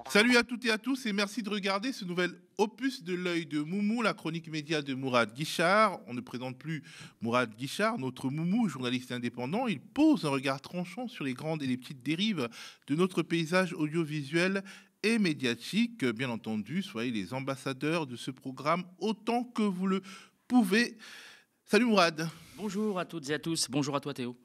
Salut à toutes et à tous et merci de regarder ce nouvel opus de l'œil de Moumou, la chronique média de Mourad Guichard. On ne présente plus Mourad Guichard, notre Moumou, journaliste indépendant. Il pose un regard tranchant sur les grandes et les petites dérives de notre paysage audiovisuel et médiatique. Bien entendu, soyez les ambassadeurs de ce programme autant que vous le pouvez. Salut Mourad. Bonjour à toutes et à tous, bonjour à toi Théo.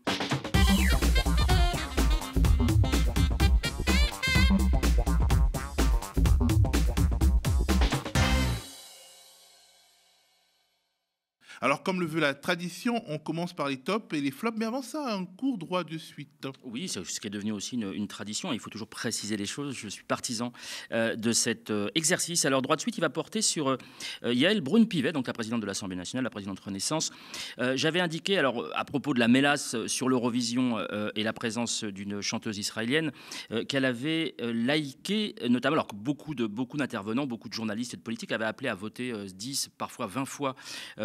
Alors, comme le veut la tradition, on commence par les tops et les flops, mais avant ça, un court droit de suite. Oui, c'est ce qui est devenu aussi une tradition. Il faut toujours préciser les choses. Je suis partisan de cet exercice. Alors, droit de suite, il va porter sur Yaël Braun-Pivet, donc la présidente de l'Assemblée nationale, la présidente Renaissance. J'avais indiqué, alors à propos de la mélasse sur l'Eurovision et la présence d'une chanteuse israélienne, qu'elle avait liké, notamment, alors que beaucoup d'intervenants, beaucoup de journalistes et de politiques avaient appelé à voter 10, parfois 20 fois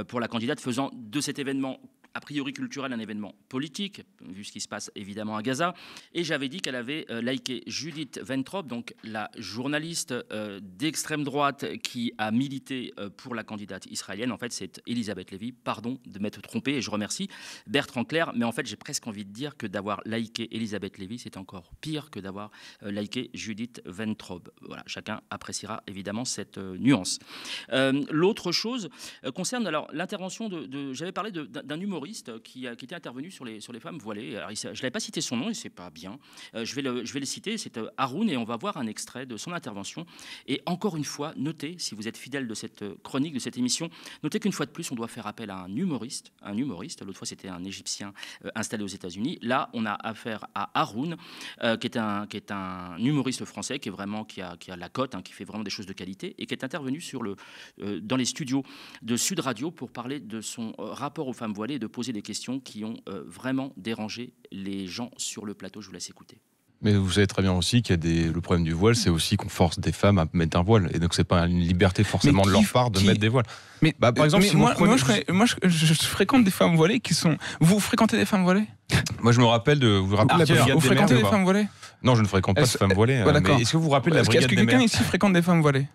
pour la candidate, faisant de cet événement a priori culturel un événement politique, vu ce qui se passe évidemment à Gaza. Et j'avais dit qu'elle avait liké Judith Wentrop, donc la journaliste d'extrême droite qui a milité pour la candidate israélienne. En fait, c'est Elisabeth Lévy. Pardon de m'être trompé et je remercie Bertrand Clerc. Mais en fait, j'ai presque envie de dire que d'avoir liké Elisabeth Lévy, c'est encore pire que d'avoir liké Judith Wentrop. Voilà, chacun appréciera évidemment cette nuance. L'autre chose concerne alors l'intervention j'avais parlé d'un humoriste qui était intervenu sur les femmes voilées. Alors, je ne l'avais pas cité son nom et c'est pas bien. Je vais le citer, c'est Haroun et on va voir un extrait de son intervention. Et encore une fois, notez, si vous êtes fidèle de cette chronique, de cette émission, notez qu'une fois de plus, on doit faire appel à un humoriste. L'autre fois, c'était un Égyptien installé aux États-Unis. Là, on a affaire à Haroun, qui est un humoriste français qui a la cote, qui fait vraiment des choses de qualité et qui est intervenu dans les studios de Sud Radio pour parler de son rapport aux femmes voilées et de poser des questions qui ont vraiment dérangé les gens sur le plateau. Je vous laisse écouter. Mais vous savez très bien aussi qu'il y a le problème du voile, c'est aussi qu'on force des femmes à mettre un voile. Et donc, c'est pas une liberté forcément de leur part de mettre des voiles. Mais, par exemple, si moi, je fréquente des femmes voilées qui sont... Vous fréquentez des femmes voilées ? Moi, je me rappelle de... Vous fréquentez des femmes voilées ? Non, je ne fréquente pas de femmes voilées. Mais est-ce que vous vous rappelez de la brigade des mères ? Est-ce que quelqu'un ici fréquente des femmes voilées ?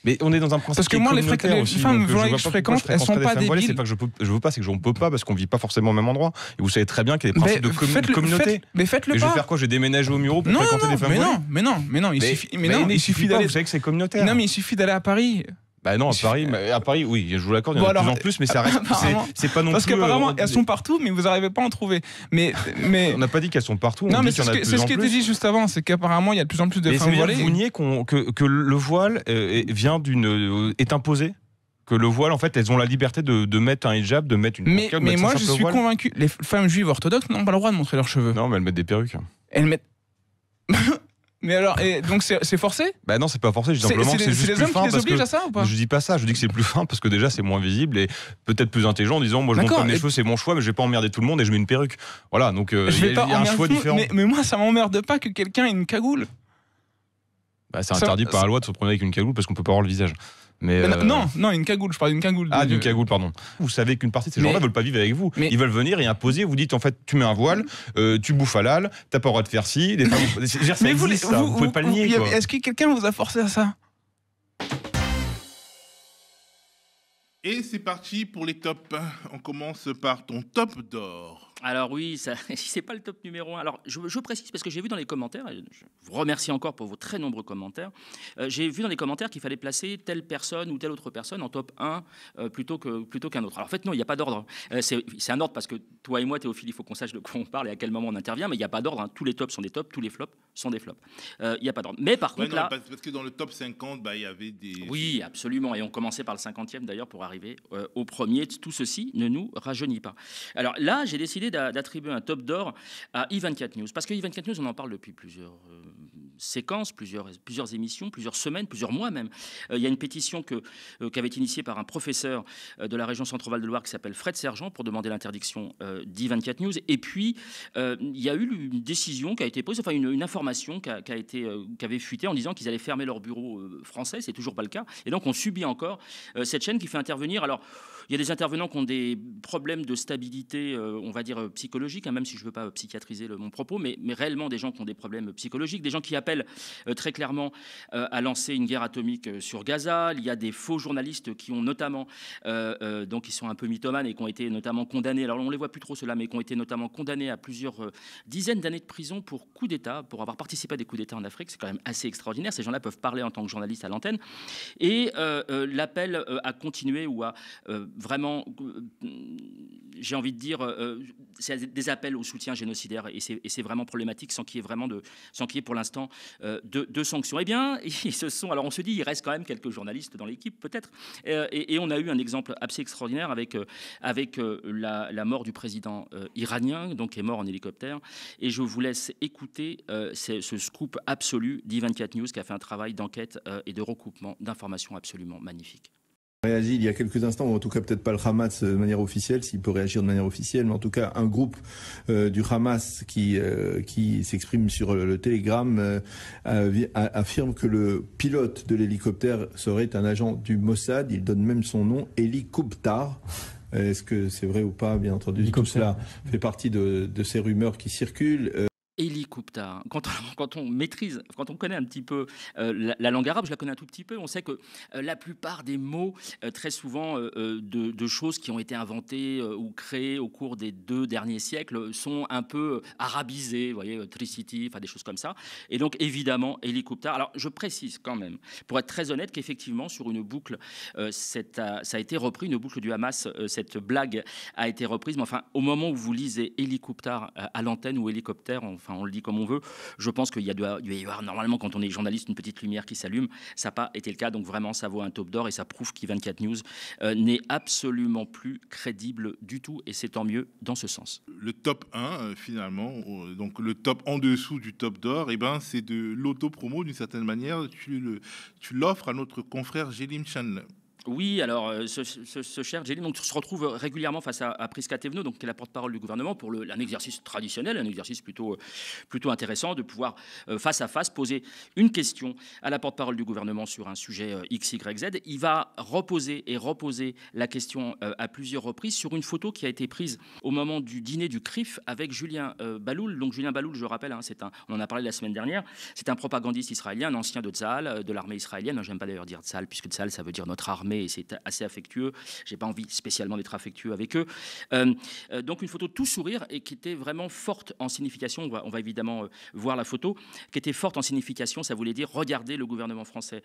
Mais on est dans un principe. Parce que moi, les femmes voilées que je fréquente, elles sont pas débiles. C'est pas que je veux pas, c'est que je ne peux pas parce qu'on vit pas forcément au même endroit. Et vous savez très bien qu'il y a des principes de communauté. Mais faites-le pas. Et je vais faire quoi ? Je vais déménager au Muro pour fréquenter des femmes voilées ? Mais non, il suffit d'aller. Vous savez que c'est communautaire. Non, mais il suffit d'aller à Paris. Bah non, à Paris, oui, je vous l'accorde, il y en a de plus en plus, mais ça reste, c'est pas non plus... Parce qu'apparemment, elles sont partout, mais vous n'arrivez pas à en trouver. Mais... On n'a pas dit qu'elles sont partout, non, mais c'est ce qui était dit juste avant, c'est qu'apparemment, il y a de plus en plus de femmes voilées. Vous niez que le voile est imposé ? Que le voile, en fait, elles ont la liberté de mettre un hijab, de mettre une burqa, mais moi, je suis convaincu, les femmes juives orthodoxes n'ont pas le droit de montrer leurs cheveux. Non, mais elles mettent des perruques. Elles mettent... Mais alors, donc c'est forcé ? Bah non, c'est pas forcé, simplement c'est juste les plus hommes fin qui les obligent à ça ou pas ? Je dis pas ça, je dis que c'est plus fin parce que déjà c'est moins visible et peut-être plus intelligent en disant moi je monte comme les cheveux, c'est mon choix, mais je vais pas emmerder tout le monde et je mets une perruque. Voilà, donc il y a un choix différent. Mais moi ça m'emmerde pas que quelqu'un ait une cagoule. Bah c'est interdit par la loi de se promener avec une cagoule parce qu'on peut pas voir le visage. Mais non, une cagoule, je parle d'une cagoule. Ah, d'une cagoule, pardon. Vous savez qu'une partie de ces gens-là veulent pas vivre avec vous. Ils veulent venir et imposer. Vous dites, en fait, tu mets un voile, tu bouffes halal, t'as pas le droit de faire ci. Mais vous pouvez pas le nier. Est-ce que quelqu'un vous a forcé à ça ? Et c'est parti pour les tops. On commence par ton top d'or. Alors oui, c'est pas le top numéro 1. Alors je précise parce que j'ai vu dans les commentaires, et je vous remercie encore pour vos très nombreux commentaires, j'ai vu dans les commentaires qu'il fallait placer telle personne ou telle autre personne en top 1 plutôt qu'un autre. Alors en fait non, il n'y a pas d'ordre. C'est un ordre parce que toi et moi, Théophile, il faut qu'on sache de quoi on parle et à quel moment on intervient, mais il n'y a pas d'ordre. Tous les tops sont des tops, tous les flops sont des flops. Il n'y a pas d'ordre. Mais par contre là... Parce que dans le top 50, il y avait des... Oui, absolument. Et on commençait par le 50e d'ailleurs pour arriver au premier. Tout ceci ne nous rajeunit pas. Alors là, j'ai décidé d'attribuer un top d'or à i24 News. Parce que i24 News, on en parle depuis plusieurs séquences, plusieurs émissions, plusieurs semaines, plusieurs mois même. Il y a une pétition qui avait été initiée par un professeur de la région Centre-Val de Loire qui s'appelle Fred Sergent pour demander l'interdiction d'i24 News. Et puis, il y a eu une décision qui a été prise, enfin une information qui avait fuité en disant qu'ils allaient fermer leur bureau français. C'est toujours pas le cas. Et donc, on subit encore cette chaîne qui fait intervenir... Alors, il y a des intervenants qui ont des problèmes de stabilité, on va dire psychologique, même si je ne veux pas psychiatriser mon propos, mais réellement des gens qui ont des problèmes psychologiques, des gens qui appellent appelle très clairement à lancer une guerre atomique sur Gaza. Il y a des faux journalistes qui ont notamment, donc qui sont un peu mythomanes et qui ont été notamment condamnés, alors on ne les voit plus trop ceux-là, mais qui ont été notamment condamnés à plusieurs dizaines d'années de prison pour coup d'État, pour avoir participé à des coups d'État en Afrique. C'est quand même assez extraordinaire. Ces gens-là peuvent parler en tant que journalistes à l'antenne. Et l'appel à continuer ou à vraiment, j'ai envie de dire, c'est des appels au soutien génocidaire et c'est vraiment problématique sans qu'il y ait vraiment sans qu'il y ait pour l'instant de sanctions. Eh bien, alors on se dit, il reste quand même quelques journalistes dans l'équipe peut-être, et on a eu un exemple assez extraordinaire avec la mort du président iranien, donc qui est mort en hélicoptère. Et je vous laisse écouter ce scoop absolu d'I24 News qui a fait un travail d'enquête et de recoupement d'informations absolument magnifique. Réagi il y a quelques instants, ou en tout cas peut-être pas le Hamas de manière officielle, s'il peut réagir de manière officielle, mais en tout cas un groupe du Hamas qui s'exprime sur le Telegram affirme que le pilote de l'hélicoptère serait un agent du Mossad. Il donne même son nom, Eli Kouptar. Est-ce que c'est vrai ou pas? Bien entendu, tout cela fait partie de ces rumeurs qui circulent. Eli Kouptar. Quand on maîtrise, quand on connaît un petit peu la langue arabe, je la connais un tout petit peu, on sait que la plupart des mots, très souvent de choses qui ont été inventées ou créées au cours des 2 derniers siècles, sont un peu arabisés, vous voyez, Tricity, enfin des choses comme ça. Et donc évidemment, Eli Kouptar. Alors je précise quand même, pour être très honnête, qu'effectivement sur une boucle, ça a été repris, une boucle du Hamas, cette blague a été reprise, mais enfin au moment où vous lisez Eli Kouptar à l'antenne ou hélicoptère, enfin on le dit comme on veut, je pense qu'il doit y avoir normalement quand on est journaliste une petite lumière qui s'allume, ça n'a pas été le cas, donc vraiment ça vaut un top d'or et ça prouve qu'I24 News n'est absolument plus crédible du tout et c'est tant mieux dans ce sens. Le top 1 finalement, donc le top en dessous du top d'or, et ben c'est de l'auto-promo d'une certaine manière, tu l'offres à notre confrère Jélim Chandler. Oui, alors ce cher Jélim donc se retrouve régulièrement face à Prisca Thévenot, donc qui est la porte-parole du gouvernement, pour un exercice traditionnel, un exercice plutôt intéressant de pouvoir face à face poser une question à la porte-parole du gouvernement sur un sujet X, Y, Z. Il va reposer la question à plusieurs reprises sur une photo qui a été prise au moment du dîner du CRIF avec Julien Baloul. Donc Julien Baloul, je rappelle, on en a parlé la semaine dernière, c'est un propagandiste israélien, un ancien de Tzahal, de l'armée israélienne. J'aime pas d'ailleurs dire Tzahal puisque Tzahal ça veut dire notre armée. Et c'est assez affectueux. J'ai pas envie spécialement d'être affectueux avec eux. Donc une photo tout sourire et qui était vraiment forte en signification. On va évidemment voir la photo, qui était forte en signification. Ça voulait dire regardez le gouvernement français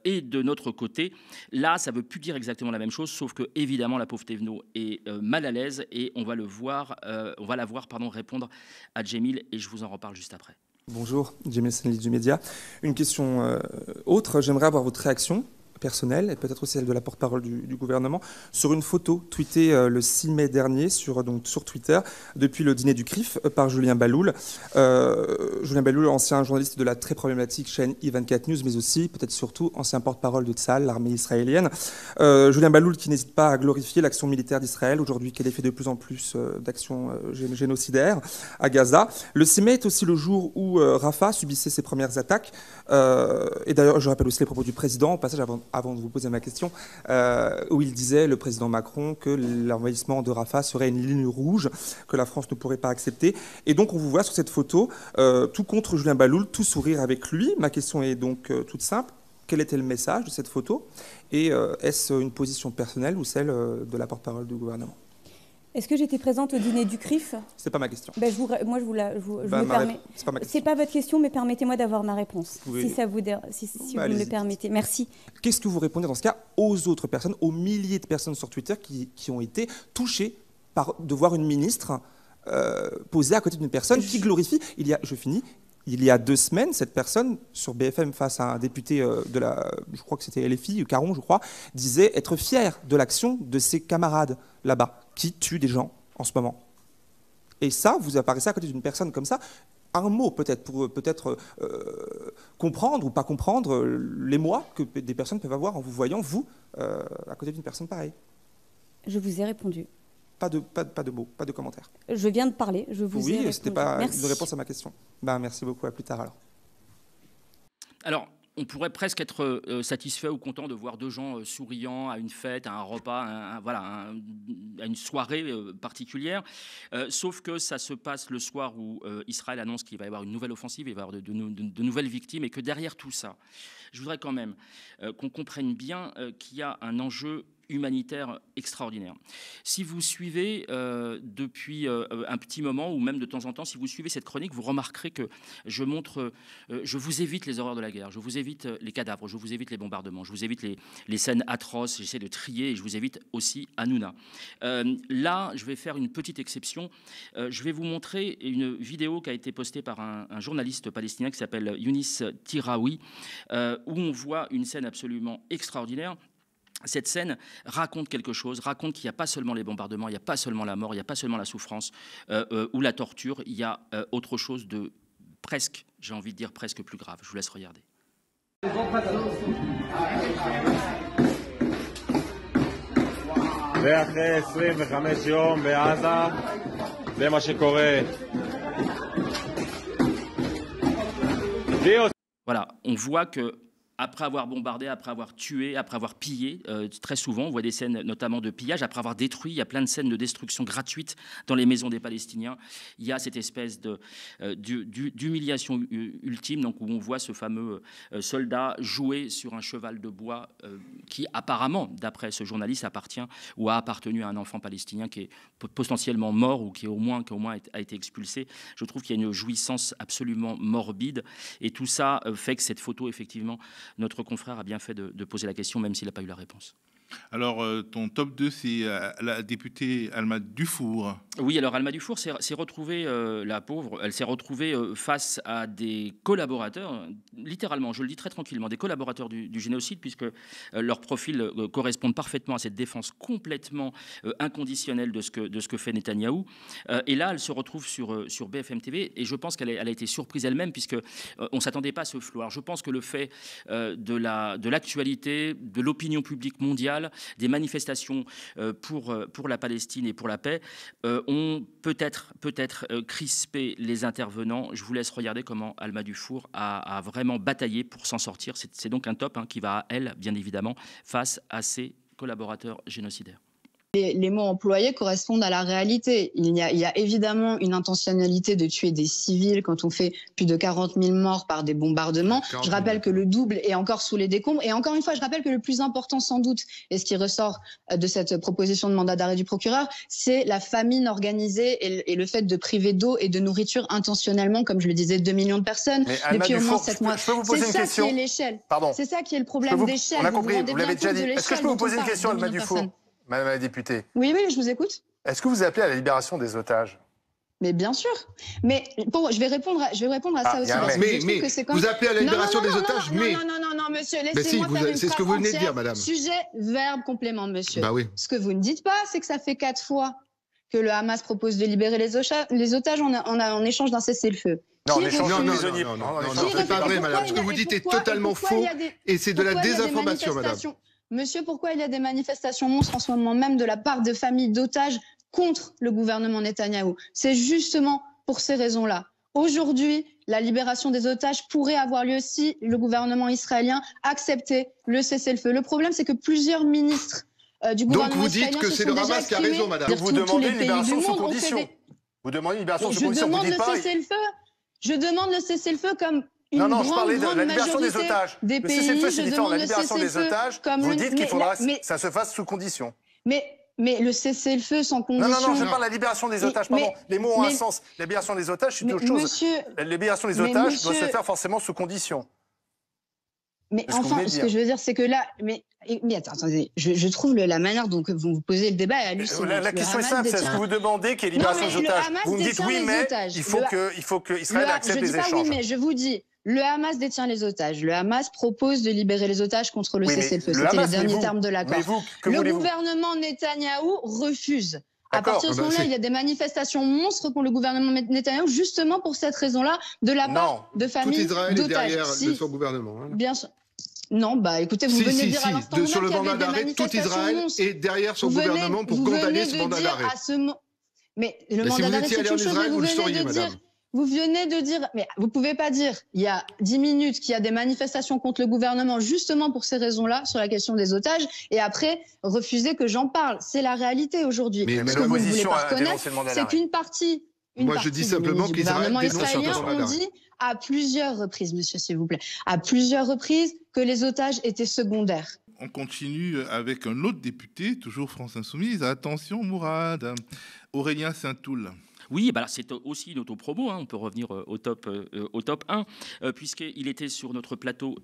et de notre côté. Là, ça veut plus dire exactement la même chose, sauf que évidemment la pauvre Thévenot est mal à l'aise et on va la voir répondre à Djemil et je vous en reparle juste après. Bonjour, Djemil Senli du Média. Une question autre. J'aimerais avoir votre réaction personnelle et peut-être aussi celle de la porte-parole du gouvernement sur une photo tweetée le 6 mai dernier sur Twitter depuis le dîner du CRIF par Julien Baloul. Julien Baloul, ancien journaliste de la très problématique chaîne I24 News, mais aussi peut-être surtout ancien porte-parole de Tzahal, l'armée israélienne. Julien Baloul qui n'hésite pas à glorifier l'action militaire d'Israël aujourd'hui qu'elle est fait de plus en plus d'actions génocidaires à Gaza. Le 6 mai est aussi le jour où Rafah subissait ses premières attaques. Et d'ailleurs, je rappelle aussi les propos du président, au passage avant de vous poser ma question, où il disait, le président Macron, que l'envahissement de Rafah serait une ligne rouge que la France ne pourrait pas accepter. Et donc, on vous voit sur cette photo, tout contre Julien Baloul, tout sourire avec lui. Ma question est donc toute simple. Quel était le message de cette photo? Et est-ce une position personnelle ou celle de la porte-parole du gouvernement? Est-ce que j'étais présente au dîner du CRIF? C'est pas ma question. Ben, je me permets. C'est pas votre question, mais permettez-moi d'avoir ma réponse, oui. Si vous me le permettez. Merci. Qu'est-ce que vous répondez dans ce cas aux autres personnes, aux milliers de personnes sur Twitter qui ont été touchées de voir une ministre posée à côté d'une personne qui glorifie? Il y a 2 semaines, cette personne, sur BFM, face à un député je crois que c'était LFI, Caron, je crois, disait être fier de l'action de ses camarades là-bas, qui tuent des gens en ce moment. Et ça, vous apparaissez à côté d'une personne comme ça, un mot peut-être, pour peut-être comprendre ou pas comprendre l'émoi que des personnes peuvent avoir en vous voyant, vous, à côté d'une personne pareille. Je vous ai répondu. Pas de mots, pas de commentaires. Je viens de parler, je vous ai répondu. C'était pas une réponse à ma question. Merci beaucoup, à plus tard alors. Alors, on pourrait presque être satisfait ou content de voir 2 gens souriants à une fête, à un repas, à une soirée particulière. Sauf que ça se passe le soir où Israël annonce qu'il va y avoir une nouvelle offensive, il va y avoir de nouvelles victimes, et que derrière tout ça, je voudrais quand même qu'on comprenne bien qu'il y a un enjeu humanitaire extraordinaire. Si vous suivez depuis un petit moment, ou même de temps en temps, si vous suivez cette chronique, vous remarquerez que je vous évite les horreurs de la guerre, je vous évite les cadavres, je vous évite les bombardements, je vous évite les scènes atroces, j'essaie de trier, et je vous évite aussi Hanouna. Là, je vais faire une petite exception. Je vais vous montrer une vidéo qui a été postée par un journaliste palestinien qui s'appelle Younis Tiraoui, où on voit une scène absolument extraordinaire. Cette scène raconte quelque chose, raconte qu'il n'y a pas seulement les bombardements, il n'y a pas seulement la mort, il n'y a pas seulement la souffrance ou la torture, il y a autre chose de presque, j'ai envie de dire presque plus grave. Je vous laisse regarder. Voilà, on voit que après avoir bombardé, après avoir tué, après avoir pillé, très souvent, on voit des scènes notamment de pillage, après avoir détruit, il y a plein de scènes de destruction gratuite dans les maisons des Palestiniens. Il y a cette espèce d'humiliation ultime, donc, où on voit ce fameux soldat jouer sur un cheval de bois qui apparemment, d'après ce journaliste, appartient ou a appartenu à un enfant palestinien qui est potentiellement mort ou qui au moins a été expulsé. Je trouve qu'il y a une jouissance absolument morbide, et tout ça fait que cette photo, effectivement, notre confrère a bien fait de poser la question, même s'il n'a pas eu la réponse. Alors, ton top 2, c'est la députée Alma Dufour. Oui, alors Alma Dufour s'est retrouvée, la pauvre, elle s'est retrouvée face à des collaborateurs, littéralement, je le dis très tranquillement, des collaborateurs du génocide, puisque leurs profils correspondent parfaitement à cette défense complètement inconditionnelle de ce que fait Netanyahou. Et là, elle se retrouve sur BFM TV, et je pense qu'elle a été surprise elle-même, puisque on ne s'attendait pas à ce flou. Alors, je pense que le fait de l'actualité, de l'opinion publique mondiale, des manifestations pour la Palestine et pour la paix ont peut-être crispé les intervenants. Je vous laisse regarder comment Alma Dufour a vraiment bataillé pour s'en sortir. C'est donc un top qui va à elle, bien évidemment, face à ses collaborateurs génocidaires. Les mots employés correspondent à la réalité. Il y a évidemment une intentionnalité de tuer des civils quand on fait plus de 40 000 morts par des bombardements. Je rappelle que le double est encore sous les décombres. Et encore une fois, je rappelle que le plus important sans doute, et ce qui ressort de cette proposition de mandat d'arrêt du procureur, c'est la famine organisée et le fait de priver d'eau et de nourriture intentionnellement, comme je le disais, 2 millions de personnes depuis au moins 7 mois. Je peux vous poser une question ? C'est ça qui est l'échelle. C'est ça qui est le problème d'échelle. On a compris, vous l'avez déjà dit. Est-ce que je peux vous poser une question, Alma Dufour ? Madame la députée. Oui, je vous écoute. Est-ce que vous appelez à la libération des otages ? Mais bien sûr. Mais bon, je vais répondre à ça aussi. Mais vous appelez à la libération des otages, mais... Non, monsieur, laissez-moi faire une c'est ce que vous venez de dire, madame. Sujet, verbe, complément, monsieur. Bah oui. Ce que vous ne dites pas, c'est que ça fait 4 fois que le Hamas propose de libérer les otages en échange d'un cessez-le-feu. Non, c'est pas vrai, madame. Ce que vous dites est totalement faux et c'est de la désinformation, madame. Monsieur, pourquoi il y a des manifestations monstres en ce moment même de la part de familles d'otages contre le gouvernement Netanyahou? C'est justement pour ces raisons-là. Aujourd'hui, la libération des otages pourrait avoir lieu si le gouvernement israélien acceptait le cessez-le-feu. Le problème, c'est que plusieurs ministres du gouvernement israélien Donc vous dites que c'est le Hamas qui a raison, madame. Vous demandez une libération sous condition. Vous demandez une libération sous condition. Je demande le cessez-le-feu comme... je parlais de la libération des otages. Le cessez-le-feu, c'est différent. La libération des otages, vous dites qu'il faudra que ça se fasse sous condition. Mais le cessez-le-feu sans condition... Non, je parle de la libération des otages, pardon. Les mots ont un sens. La libération des otages, c'est autre chose. La libération des otages doit se faire forcément sous condition. Mais enfin, ce que je veux dire, c'est que là... Mais attendez, je trouve la manière dont vous posez le débat est hallucinante. La question est simple, c'est est-ce que vous demandez qu'il y ait libération des otages? Vous me dites oui, mais il faut que Israël accepte les échanges. Oui, mais je vous dis... Le Hamas détient les otages. Le Hamas propose de libérer les otages contre le cessez-le-feu. C'était les derniers termes de l'accord. Le gouvernement Netanyahou refuse. À partir de ce moment-là, il y a des manifestations monstres pour le gouvernement Netanyahou, justement pour cette raison-là, de la part de familles d'otages. Tout Israël est derrière son gouvernement. Bien sûr. Non, écoutez, vous venez de dire à l'instant sur le mandat d'arrêt, tout Israël est derrière son gouvernement pour condamner ce mandat d'arrêt. Mais le mandat d'arrêt, c'est une chose, mais vous venez de dire... Vous venez de dire, mais vous pouvez pas dire, il y a 10 minutes qu'il y a des manifestations contre le gouvernement justement pour ces raisons-là, sur la question des otages, et après refuser que j'en parle. C'est la réalité aujourd'hui. Mais ce que vous ne voulez pas reconnaître, c'est qu'une partie. Moi, je dis simplement qu'Israël israélien ont dit à plusieurs reprises, monsieur, s'il vous plaît, à plusieurs reprises que les otages étaient secondaires. On continue avec un autre député, toujours France Insoumise. Attention, Mourad. Aurélien Saint-Toul. Oui, bah c'est aussi une autopromo, on peut revenir au top 1, puisqu'il était sur notre plateau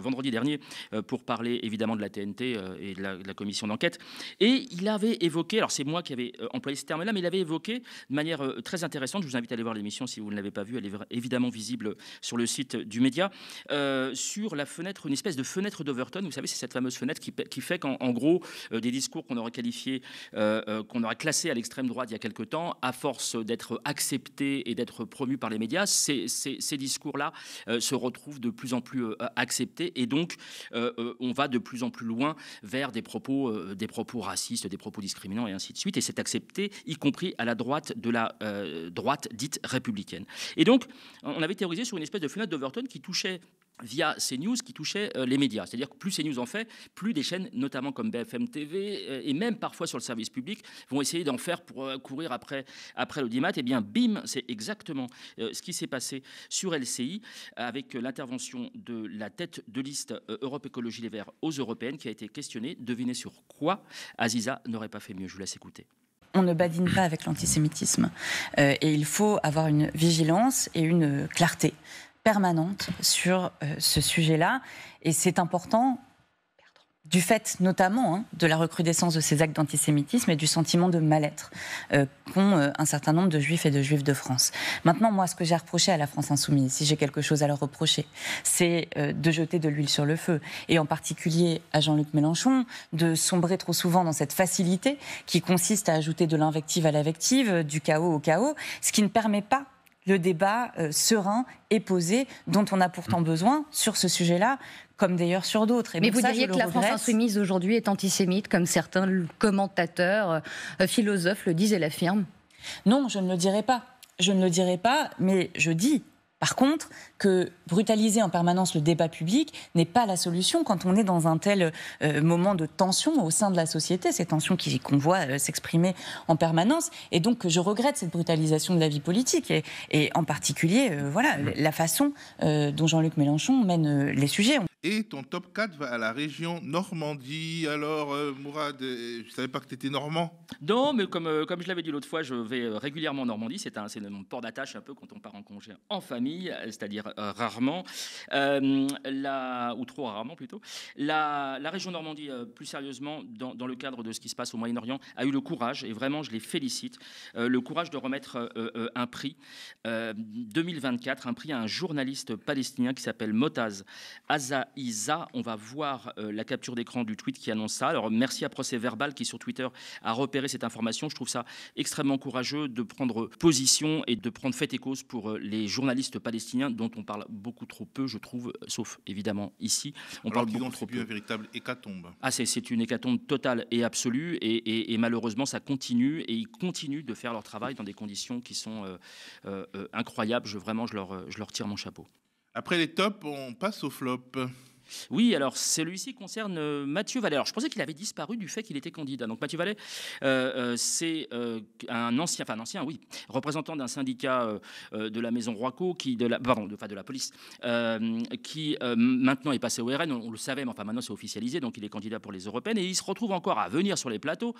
vendredi dernier pour parler évidemment de la TNT et de la commission d'enquête. Et il avait évoqué, alors c'est moi qui avais employé ce terme-là, mais il avait évoqué de manière très intéressante, je vous invite à aller voir l'émission si vous ne l'avez pas vue, elle est évidemment visible sur le site du média, sur la fenêtre, une espèce de fenêtre d'Overton. Vous savez, c'est cette fameuse fenêtre qui fait qu'en gros, des discours qu'on aurait qualifiés, qu'on aurait classés à l'extrême droite il y a quelque temps, à force d'être acceptés et d'être promus par les médias, ces discours-là se retrouvent de plus en plus acceptés et donc on va de plus en plus loin vers des propos racistes, des propos discriminants et ainsi de suite, et c'est accepté, y compris à la droite de la droite dite républicaine. Et donc, on avait théorisé sur une espèce de fenêtre d'Overton qui touchait via CNews, qui touchait les médias. C'est-à-dire que plus CNews en fait, plus des chaînes, notamment comme BFM TV, et même parfois sur le service public, vont essayer d'en faire pour courir après l'audimat. Et bien, bim, c'est exactement ce qui s'est passé sur LCI, avec l'intervention de la tête de liste Europe Écologie Les Verts aux Européennes, qui a été questionnée. Devinez sur quoi Aziza n'aurait pas fait mieux. Je vous laisse écouter. On ne badine pas avec l'antisémitisme. Et il faut avoir une vigilance et une clarté permanente sur ce sujet-là. Et c'est important, du fait notamment de la recrudescence de ces actes d'antisémitisme et du sentiment de mal-être qu'ont un certain nombre de juifs et de juifs de France. Maintenant, moi, ce que j'ai reproché à la France Insoumise, si j'ai quelque chose à leur reprocher, c'est de jeter de l'huile sur le feu. Et en particulier à Jean-Luc Mélenchon, de sombrer trop souvent dans cette facilité qui consiste à ajouter de l'invective à l'invective, du chaos au chaos, ce qui ne permet pas le débat serein et posé dont on a pourtant besoin sur ce sujet-là, comme d'ailleurs sur d'autres. Mais vous diriez que la France Insoumise aujourd'hui est antisémite, comme certains commentateurs, philosophes le disent et l'affirment? Non, je ne le dirais pas. Je ne le dirais pas, mais je dis... Par contre, que brutaliser en permanence le débat public n'est pas la solution quand on est dans un tel moment de tension au sein de la société, ces tensions qu'on voit s'exprimer en permanence. Et donc, je regrette cette brutalisation de la vie politique et en particulier, la façon dont Jean-Luc Mélenchon mène les sujets. Et ton top 4 va à la région Normandie. Alors, Mourad, je ne savais pas que tu étais normand. Non, mais comme je l'avais dit l'autre fois, je vais régulièrement en Normandie. C'est mon port d'attache un peu quand on part en congé en famille, c'est-à-dire rarement, ou trop rarement plutôt. La région Normandie, plus sérieusement, dans le cadre de ce qui se passe au Moyen-Orient, a eu le courage, et vraiment je les félicite, le courage de remettre un prix 2024, un prix à un journaliste palestinien qui s'appelle Motaz Azaïza. On va voir la capture d'écran du tweet qui annonce ça. Alors merci à Procès Verbal qui sur Twitter a repéré cette information. Je trouve ça extrêmement courageux de prendre position et de prendre fait et cause pour les journalistes palestiniens dont on parle beaucoup trop peu, je trouve, sauf évidemment ici. On parle beaucoup trop peu. Un véritable hécatombe. Ah, c'est une hécatombe totale et absolue et malheureusement ça continue et ils continuent de faire leur travail dans des conditions qui sont incroyables. Je leur tire mon chapeau. Après les tops, on passe au flop. Oui, alors celui-ci concerne Mathieu Vallet. Alors je pensais qu'il avait disparu du fait qu'il était candidat. Donc Mathieu Vallet, c'est un ancien, représentant d'un syndicat de la Maison Royco, de la police, qui maintenant est passé au RN. On le savait, mais enfin maintenant c'est officialisé, donc il est candidat pour les européennes et il se retrouve encore à venir sur les plateaux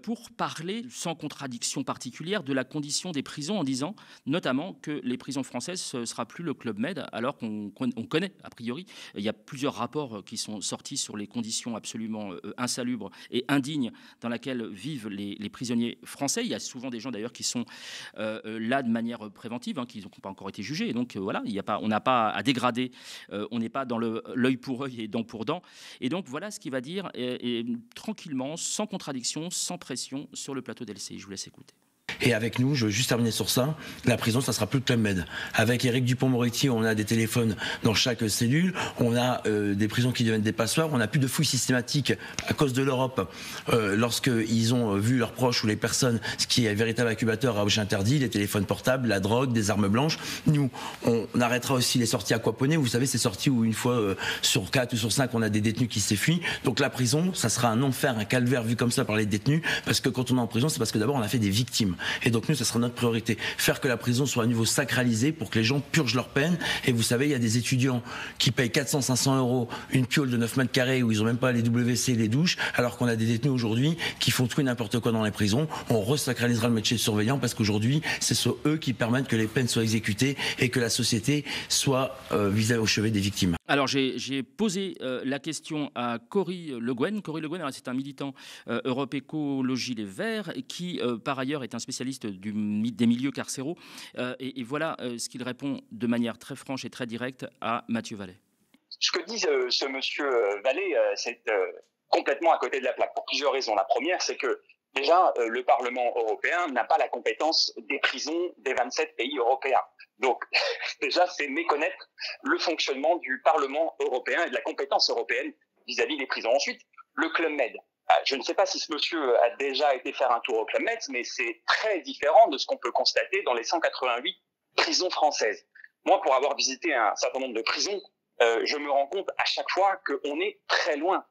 pour parler sans contradiction particulière de la condition des prisons, en disant notamment que les prisons françaises ce sera plus le Club Med, alors qu'on connaît a priori, il y a plusieurs rapports qui sont sortis sur les conditions absolument insalubres et indignes dans lesquelles vivent les prisonniers français. Il y a souvent des gens d'ailleurs qui sont là de manière préventive, qui n'ont pas encore été jugés. Et donc voilà, on n'a pas à dégrader, on n'est pas dans l'œil pour œil et dent pour dent. Et donc voilà ce qu'il va dire et tranquillement, sans contradiction, sans pression, sur le plateau d'LCI. Je vous laisse écouter. Et avec nous, je veux juste terminer sur ça, la prison, ça sera plus le Club Med. Avec Éric Dupond-Moretti, on a des téléphones dans chaque cellule, on a des prisons qui deviennent des passoires, on n'a plus de fouilles systématiques à cause de l'Europe, lorsqu'ils ont vu leurs proches ou les personnes, ce qui est un véritable incubateur à objet interdit, les téléphones portables, la drogue, des armes blanches. Nous, on arrêtera aussi les sorties aquaponées. Vous savez, ces sorties où une fois sur 4 ou sur 5, on a des détenus qui s'enfuient. Donc la prison, ça sera un enfer, un calvaire vu comme ça par les détenus, parce que quand on est en prison, c'est parce que d'abord on a fait des victimes. Et donc nous, ça sera notre priorité. Faire que la prison soit à nouveau sacralisée pour que les gens purgent leur peine. Et vous savez, il y a des étudiants qui payent 400-500 € une piole de 9 mètres carrés où ils n'ont même pas les WC et les douches, alors qu'on a des détenus aujourd'hui qui font tout et n'importe quoi dans les prisons. On resacralisera le métier de surveillant parce qu'aujourd'hui, c'est sur eux qui permettent que les peines soient exécutées et que la société soit vis-à-vis au chevet des victimes. Alors j'ai posé la question à Cory Le Guen. Cory Le Guen, c'est un militant Europe Écologie Les Verts qui par ailleurs est un spécialiste des milieux carcéraux et voilà ce qu'il répond de manière très franche et très directe à Mathieu Vallet. Ce que dit ce monsieur Vallet, c'est complètement à côté de la plaque pour plusieurs raisons. La première, c'est que déjà, le Parlement européen n'a pas la compétence des prisons des 27 pays européens. Donc, déjà, c'est méconnaître le fonctionnement du Parlement européen et de la compétence européenne vis-à-vis des prisons. Ensuite, le Club Med. Je ne sais pas si ce monsieur a déjà été faire un tour au Club Med, mais c'est très différent de ce qu'on peut constater dans les 188 prisons françaises. Moi, pour avoir visité un certain nombre de prisons, je me rends compte à chaque fois qu'on est très loin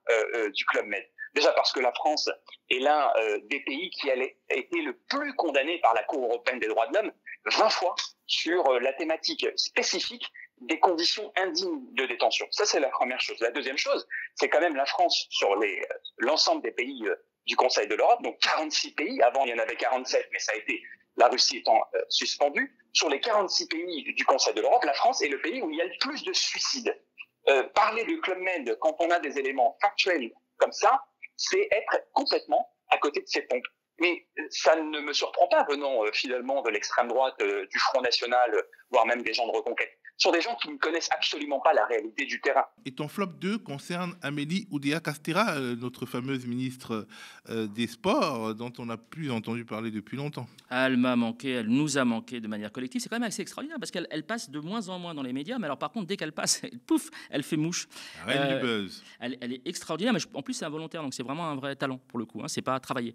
du Club Med. Déjà parce que la France est l'un des pays qui a été le plus condamné par la Cour européenne des droits de l'homme 20 fois sur la thématique spécifique des conditions indignes de détention. Ça, c'est la première chose. La deuxième chose, c'est quand même la France sur l'ensemble des pays du Conseil de l'Europe, donc 46 pays. Avant, il y en avait 47, mais ça a été la Russie étant suspendue. Sur les 46 pays du Conseil de l'Europe, la France est le pays où il y a le plus de suicides. Parler de Club Med quand on a des éléments factuels comme ça, c'est être complètement à côté de ses pompes. Mais ça ne me surprend pas venant finalement de l'extrême droite, du Front National, voire même des gens de Reconquête. Ce sont des gens qui ne connaissent absolument pas la réalité du terrain. Et ton flop 2 concerne Amélie Oudéa-Castéra, notre fameuse ministre des Sports, dont on n'a plus entendu parler depuis longtemps. Elle m'a manqué, elle nous a manqué de manière collective. C'est quand même assez extraordinaire parce qu'elle passe de moins en moins dans les médias. Mais alors par contre, dès qu'elle passe, pouf, elle fait mouche. La reine du buzz. Elle est extraordinaire, mais en plus c'est involontaire, donc c'est vraiment un vrai talent pour le coup. C'est pas travaillé.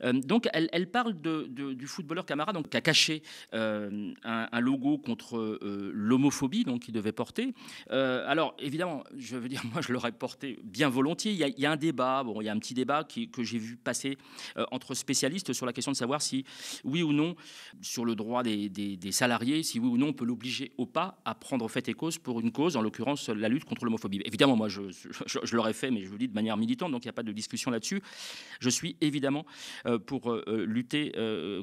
Donc elle parle du footballeur Camara, donc qui a caché un logo contre l'homophobie, donc qu'il devait porter. Alors évidemment, je veux dire, moi je l'aurais porté bien volontiers. Il y a un débat, il y a un petit débat que j'ai vu passer entre spécialistes sur la question de savoir si oui ou non, sur le droit des salariés, si oui ou non on peut l'obliger ou pas à prendre fait et cause pour une cause, en l'occurrence la lutte contre l'homophobie. Évidemment, moi je l'aurais fait, mais je vous le dis de manière militante, donc il n'y a pas de discussion là-dessus. Je suis évidemment pour lutter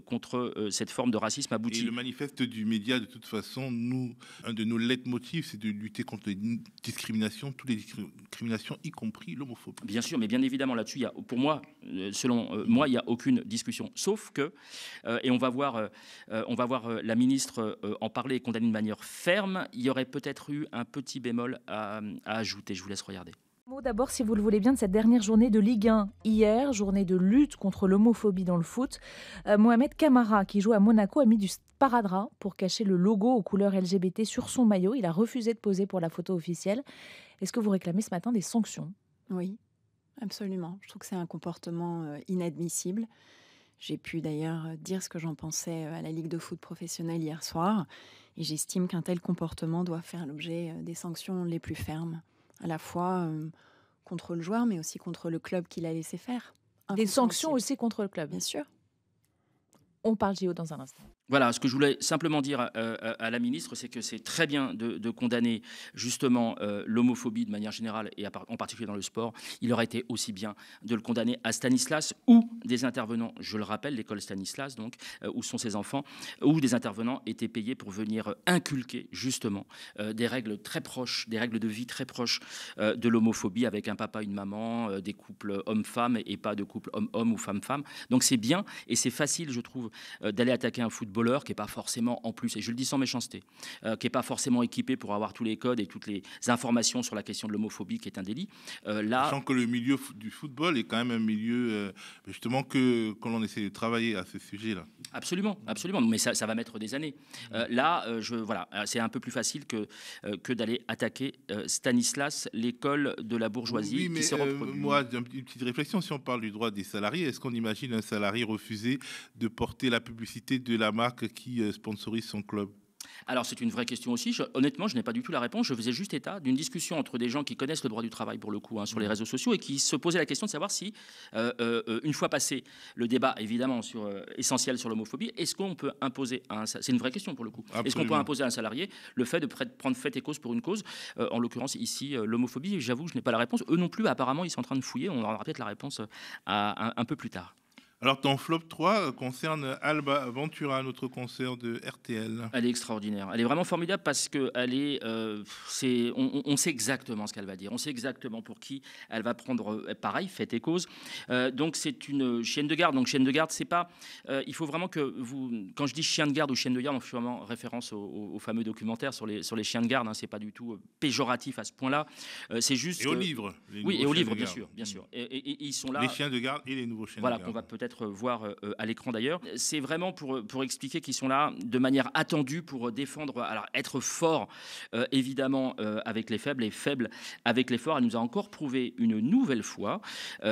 contre cette forme de racisme abouti. Et le manifeste du média, de toute façon, un de nos leitmotifs, c'est de lutter contre les discriminations, toutes les discriminations, y compris l'homophobie. Bien sûr, mais bien évidemment, là-dessus, pour moi, selon moi, il n'y a aucune discussion. Sauf que, et on va voir la ministre en parler et condamner de manière ferme, il y aurait peut-être eu un petit bémol à ajouter. Je vous laisse regarder. D'abord, si vous le voulez bien, de cette dernière journée de Ligue 1 hier, journée de lutte contre l'homophobie dans le foot. Mohamed Camara, qui joue à Monaco, a mis du sparadrap pour cacher le logo aux couleurs LGBT sur son maillot. Il a refusé de poser pour la photo officielle. Est-ce que vous réclamez ce matin des sanctions ? Oui, absolument. Je trouve que c'est un comportement inadmissible. J'ai pu d'ailleurs dire ce que j'en pensais à la Ligue de foot professionnelle hier soir. Et j'estime qu'un tel comportement doit faire l'objet des sanctions les plus fermes. À la fois contre le joueur, mais aussi contre le club qui l'a laissé faire. Des sanctions aussi contre le club. Bien sûr. On parle JO dans un instant. Voilà, ce que je voulais simplement dire à la ministre, c'est que c'est très bien de condamner justement l'homophobie de manière générale et en particulier dans le sport. Il aurait été aussi bien de le condamner à Stanislas ou des intervenants, je le rappelle, l'école Stanislas, donc, où sont ses enfants, où des intervenants étaient payés pour venir inculquer justement des règles très proches, des règles de vie très proches de l'homophobie avec un papa, une maman, des couples hommes-femmes et pas de couples homme-homme ou femme-femme. Donc c'est bien et c'est facile, je trouve, d'aller attaquer un football footballeur qui n'est pas forcément, en plus, et je le dis sans méchanceté, qui n'est pas forcément équipé pour avoir tous les codes et toutes les informations sur la question de l'homophobie qui est un délit. Sachant que le milieu du football est quand même un milieu justement que l'on essaie de travailler à ce sujet-là. Absolument, absolument. Mais ça va mettre des années. Voilà, c'est un peu plus facile que d'aller attaquer Stanislas, l'école de la bourgeoisie. Oui, mais moi, une petite réflexion. Si on parle du droit des salariés, est-ce qu'on imagine un salarié refuser de porter la publicité de la marque qui sponsorise son club? Alors, c'est une vraie question aussi. Honnêtement, je n'ai pas du tout la réponse. Je faisais juste état d'une discussion entre des gens qui connaissent le droit du travail, pour le coup, sur les réseaux sociaux, et qui se posaient la question de savoir si, une fois passé le débat, évidemment, essentiel sur l'homophobie, est-ce qu'on peut imposer c'est une vraie question, pour le coup. Est-ce qu'on peut imposer à un salarié le fait de prendre fait et cause pour une cause, en l'occurrence, ici, l'homophobie? J'avoue, je n'ai pas la réponse. Eux non plus, apparemment, ils sont en train de fouiller. On aura peut-être la réponse un peu plus tard. Alors, ton flop 3 concerne Alba Ventura, notre concert de RTL. Elle est extraordinaire. Elle est vraiment formidable parce qu'elle est... on sait exactement ce qu'elle va dire. On sait exactement pour qui elle va prendre, pareil, fait et cause. Donc, c'est une chienne de garde. Donc, chienne de garde, c'est pas... il faut vraiment que vous... Quand je dis chien de garde ou chienne de garde, on fait vraiment référence au fameux documentaire sur les chiens de garde. C'est pas du tout péjoratif à ce point-là. C'est juste... Et au livre. Oui, et au livre, bien sûr. Et ils sont là... Les chiens de garde et les nouveaux chiens de garde. Voilà, qu'on va peut-être voir à l'écran d'ailleurs. C'est vraiment pour expliquer qu'ils sont là de manière attendue pour défendre, alors être fort évidemment avec les faibles et faible avec les forts. Elle nous a encore prouvé une nouvelle fois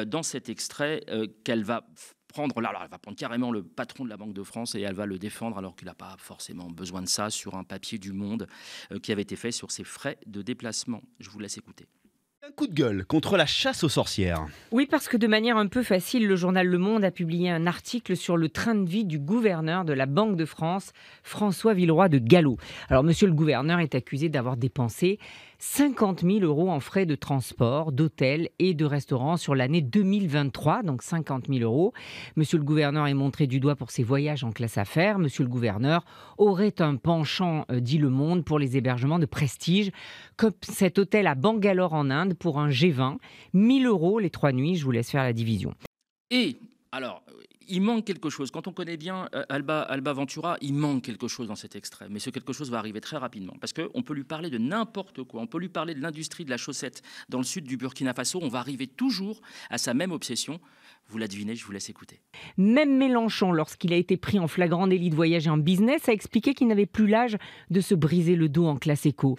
dans cet extrait qu'elle va prendre, elle va prendre carrément le patron de la Banque de France et elle va le défendre alors qu'il n'a pas forcément besoin de ça, sur un papier du Monde qui avait été fait sur ses frais de déplacement. Je vous laisse écouter. Un coup de gueule contre la chasse aux sorcières. Oui, parce que de manière un peu facile, le journal Le Monde a publié un article sur le train de vie du gouverneur de la Banque de France, François Villeroy de Galhau. Alors, monsieur le gouverneur est accusé d'avoir dépensé 50 000 € en frais de transport, d'hôtel et de restaurant sur l'année 2023, donc 50 000 €. Monsieur le gouverneur est montré du doigt pour ses voyages en classe affaires. Monsieur le gouverneur aurait un penchant, dit Le Monde, pour les hébergements de prestige, comme cet hôtel à Bangalore en Inde pour un G20, 1 000 € les 3 nuits. Je vous laisse faire la division. Et alors, il manque quelque chose. Quand on connaît bien Alba Ventura, il manque quelque chose dans cet extrait. Mais ce quelque chose va arriver très rapidement. Parce qu'on peut lui parler de n'importe quoi. On peut lui parler de l'industrie de la chaussette dans le sud du Burkina Faso. On va arriver toujours à sa même obsession. Vous la devinez, je vous laisse écouter. Même Mélenchon, lorsqu'il a été pris en flagrant délit de voyage en business, a expliqué qu'il n'avait plus l'âge de se briser le dos en classe éco.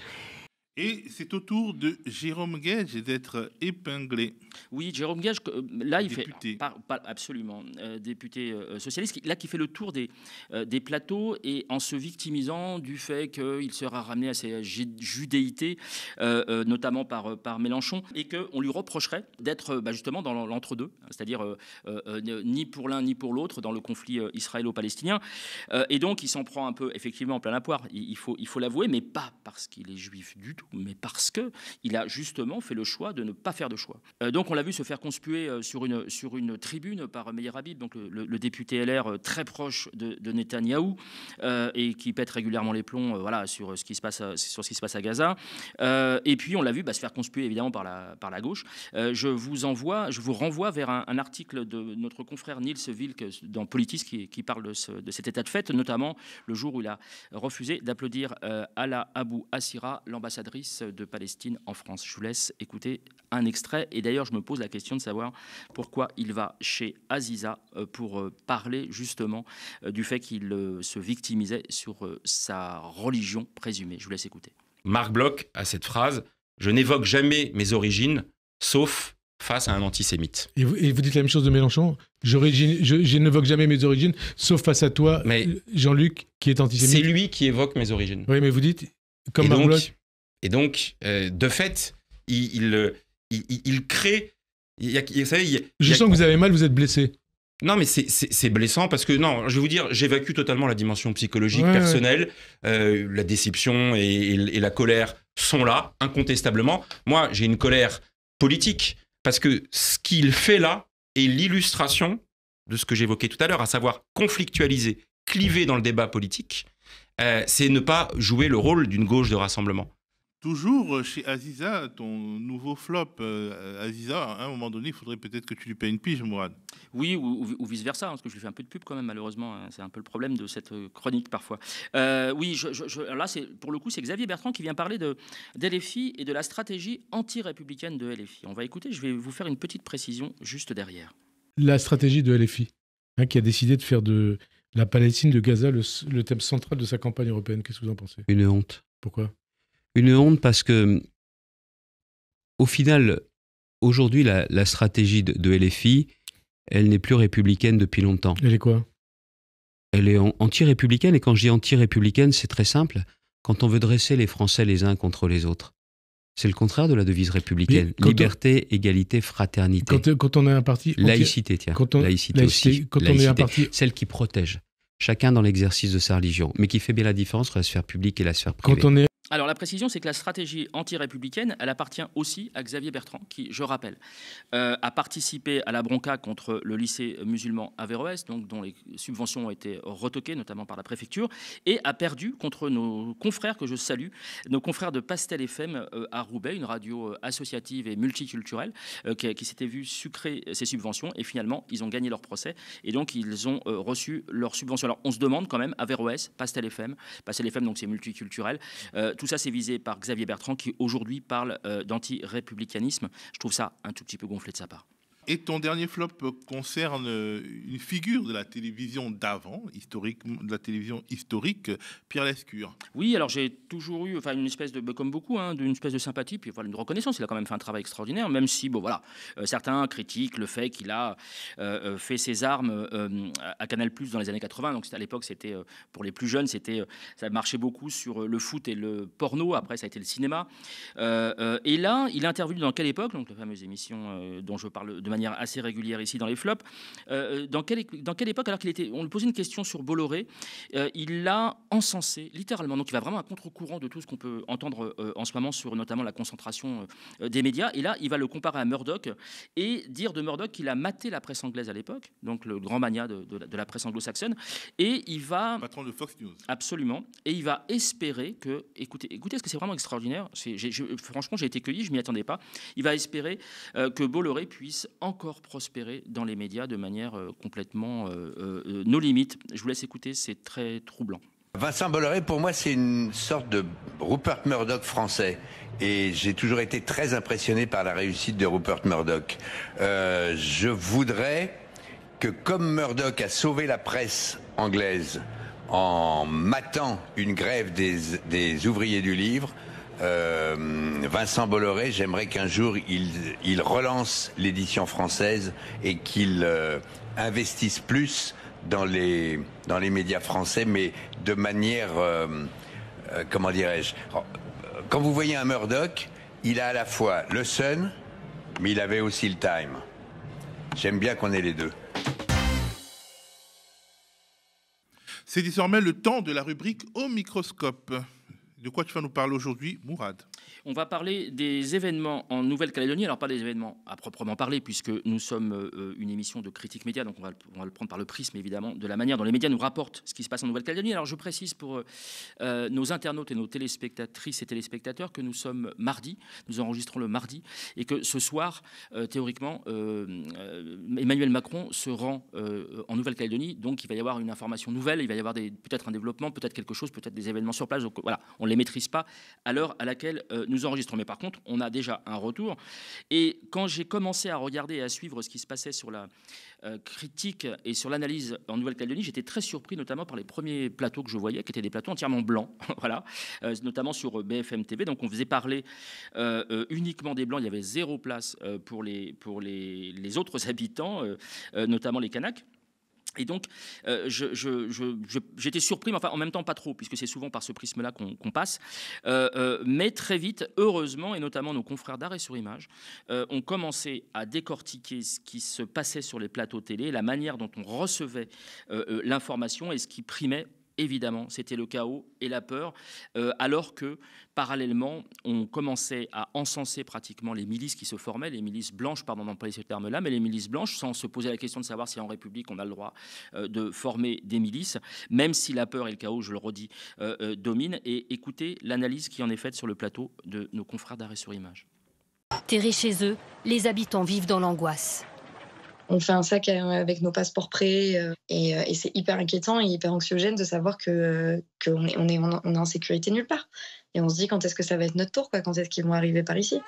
Et c'est au tour de Jérôme Guedj d'être épinglé. Oui, Jérôme Guedj, là, il député. fait... absolument, député socialiste, là, qui fait le tour des plateaux et en se victimisant du fait qu'il sera ramené à ses judéités, notamment par Mélenchon, et qu'on lui reprocherait d'être justement dans l'entre-deux, c'est-à-dire ni pour l'un ni pour l'autre dans le conflit israélo-palestinien. Et donc, il s'en prend un peu, effectivement, en plein la poire, il faut l'avouer, mais pas parce qu'il est juif du tout, mais parce qu'il a justement fait le choix de ne pas faire de choix. Donc on l'a vu se faire conspuer sur une tribune par Meir Habib, donc le député LR très proche de Netanyahou, et qui pète régulièrement les plombs sur ce qui se passe à Gaza. Et puis on l'a vu se faire conspuer évidemment par la gauche. Je vous renvoie vers un article de notre confrère Niels Wilk dans Politis qui parle de cet état de fait, notamment le jour où il a refusé d'applaudir Ala Abou Assira, l'ambassadrice de Palestine en France. Je vous laisse écouter un extrait. Et d'ailleurs, je me pose la question de savoir pourquoi il va chez Aziza pour parler justement du fait qu'il se victimisait sur sa religion présumée. Je vous laisse écouter. Marc Bloch a cette phrase « Je n'évoque jamais mes origines, sauf face à un antisémite ». Et vous dites la même chose de Mélenchon ? Je n'évoque jamais mes origines, sauf face à toi, Jean-Luc, qui est antisémite. C'est lui qui évoque mes origines. Oui, mais vous dites, comme Marc Bloch. Et donc, de fait, il crée... Je sens que vous avez mal, vous êtes blessé. Non, mais c'est blessant parce que, non, je vais vous dire, j'évacue totalement la dimension psychologique, personnelle. La déception et la colère sont là, incontestablement. Moi, j'ai une colère politique parce que ce qu'il fait là est l'illustration de ce que j'évoquais tout à l'heure, à savoir conflictualiser, cliver dans le débat politique. C'est ne pas jouer le rôle d'une gauche de rassemblement. Toujours chez Aziza, ton nouveau flop, Aziza, à un moment donné, il faudrait peut-être que tu lui payes une pige, Mourad. Oui, ou vice-versa, parce que je lui fais un peu de pub quand même, malheureusement. C'est un peu le problème de cette chronique parfois. Oui, là, pour le coup, c'est Xavier Bertrand qui vient parler de LFI et de la stratégie anti-républicaine de LFI. On va écouter, je vais vous faire une petite précision juste derrière. La stratégie de LFI, qui a décidé de faire de la Palestine, de Gaza, le thème central de sa campagne européenne. Qu'est-ce que vous en pensez? Une honte. Pourquoi? Une honte parce que, au final, aujourd'hui, la stratégie de LFI, elle n'est plus républicaine depuis longtemps. Elle est quoi? Elle est anti-républicaine, et quand je dis anti-républicaine, c'est très simple. Quand on veut dresser les Français les uns contre les autres, c'est le contraire de la devise républicaine. Liberté, égalité, fraternité. Quand on est un parti... Laïcité, tiens. Laïcité aussi. Quand on est un parti... Celle qui protège chacun dans l'exercice de sa religion, mais qui fait bien la différence entre la sphère publique et la sphère privée. Quand on est... Alors la précision, c'est que la stratégie anti-républicaine, elle appartient aussi à Xavier Bertrand, qui, je rappelle, a participé à la bronca contre le lycée musulman Averroès, donc dont les subventions ont été retoquées, notamment par la préfecture, et a perdu contre nos confrères, que je salue, nos confrères de Pastel FM à Roubaix, une radio associative et multiculturelle, qui s'était vue sucrer ses subventions, et finalement, ils ont gagné leur procès, et donc ils ont reçu leurs subventions. Alors on se demande quand même, Averroès, Pastel FM, donc c'est multiculturel, tout ça, c'est visé par Xavier Bertrand qui, aujourd'hui, parle d'anti-républicanisme. Je trouve ça un tout petit peu gonflé de sa part. Et ton dernier flop concerne une figure de la télévision d'avant, de la télévision historique, Pierre Lescure. Oui, alors j'ai toujours eu, une espèce de, comme beaucoup, d'une espèce de sympathie, puis une reconnaissance. Il a quand même fait un travail extraordinaire, même si, certains critiquent le fait qu'il a fait ses armes à Canal+ dans les années 80. Donc à l'époque, c'était pour les plus jeunes, ça marchait beaucoup sur le foot et le porno. Après, ça a été le cinéma. Et là, il a intervenu dans Quelle époque, donc la fameuse émission dont je parle de manière assez régulière ici dans les flops. Dans quelle époque, alors on lui posait une question sur Bolloré, il l'a encensé littéralement. Donc il va vraiment à contre-courant de tout ce qu'on peut entendre en ce moment sur notamment la concentration des médias. Et là, il va le comparer à Murdoch et dire de Murdoch qu'il a maté la presse anglaise à l'époque, donc le grand mania de la presse anglo-saxonne. Et il va... Patron de Fox News. Absolument. Et il va espérer que... Écoutez, est-ce que c'est vraiment extraordinaire? Franchement, j'ai été cueilli, je m'y attendais pas. Il va espérer que Bolloré puisse encore prospérer dans les médias de manière complètement nos limites. Je vous laisse écouter, c'est très troublant. Vincent Bolloré, pour moi, c'est une sorte de Rupert Murdoch français. Et j'ai toujours été très impressionné par la réussite de Rupert Murdoch. Je voudrais que, comme Murdoch a sauvé la presse anglaise en matant une grève des ouvriers du livre, Vincent Bolloré, j'aimerais qu'un jour il relance l'édition française et qu'il investisse plus dans les médias français, mais de manière, comment dirais-je, quand vous voyez un Murdoch, il a à la fois le Sun, mais il avait aussi le Time. J'aime bien qu'on ait les deux. C'est désormais le temps de la rubrique Au microscope. De quoi tu vas nous parler aujourd'hui, Mourad? On va parler des événements en Nouvelle-Calédonie. Alors, pas des événements à proprement parler, puisque nous sommes une émission de critique média, donc on va le prendre par le prisme, évidemment, de la manière dont les médias nous rapportent ce qui se passe en Nouvelle-Calédonie. Alors, je précise pour nos internautes et nos téléspectatrices et téléspectateurs que nous sommes mardi, nous enregistrons le mardi, et que ce soir, théoriquement, Emmanuel Macron se rend en Nouvelle-Calédonie, donc il va y avoir une information nouvelle, il va y avoir peut-être un développement, peut-être quelque chose, peut-être des événements sur place. Donc voilà, on ne les maîtrise pas à l'heure à laquelle nous enregistrons. Mais par contre, on a déjà un retour. Et quand j'ai commencé à regarder et à suivre ce qui se passait sur la critique et sur l'analyse en Nouvelle-Calédonie, j'étais très surpris, notamment par les premiers plateaux que je voyais, qui étaient des plateaux entièrement blancs, voilà, notamment sur BFM TV. Donc on faisait parler uniquement des blancs. Il y avait zéro place pour les autres habitants, notamment les Kanaks. Et donc, j'étais surpris, mais enfin, en même temps pas trop, puisque c'est souvent par ce prisme-là qu'on passe. Mais très vite, heureusement, et notamment nos confrères d'Arrêt sur Image, ont commencé à décortiquer ce qui se passait sur les plateaux télé, la manière dont on recevait l'information et ce qui primait. Évidemment, c'était le chaos et la peur, alors que, parallèlement, on commençait à encenser pratiquement les milices qui se formaient, les milices blanches, pardon d'employer ce terme-là, mais les milices blanches, sans se poser la question de savoir si en République on a le droit de former des milices, même si la peur et le chaos, je le redis, dominent. Et écoutez l'analyse qui en est faite sur le plateau de nos confrères d'Arrêt sur Image. Terrés chez eux, les habitants vivent dans l'angoisse. on fait un sac avec nos passeports prêts et c'est hyper inquiétant et hyper anxiogène de savoir qu'on est en sécurité nulle part. Et on se dit quand est-ce que ça va être notre tour, quand est-ce qu'ils vont arriver par ici.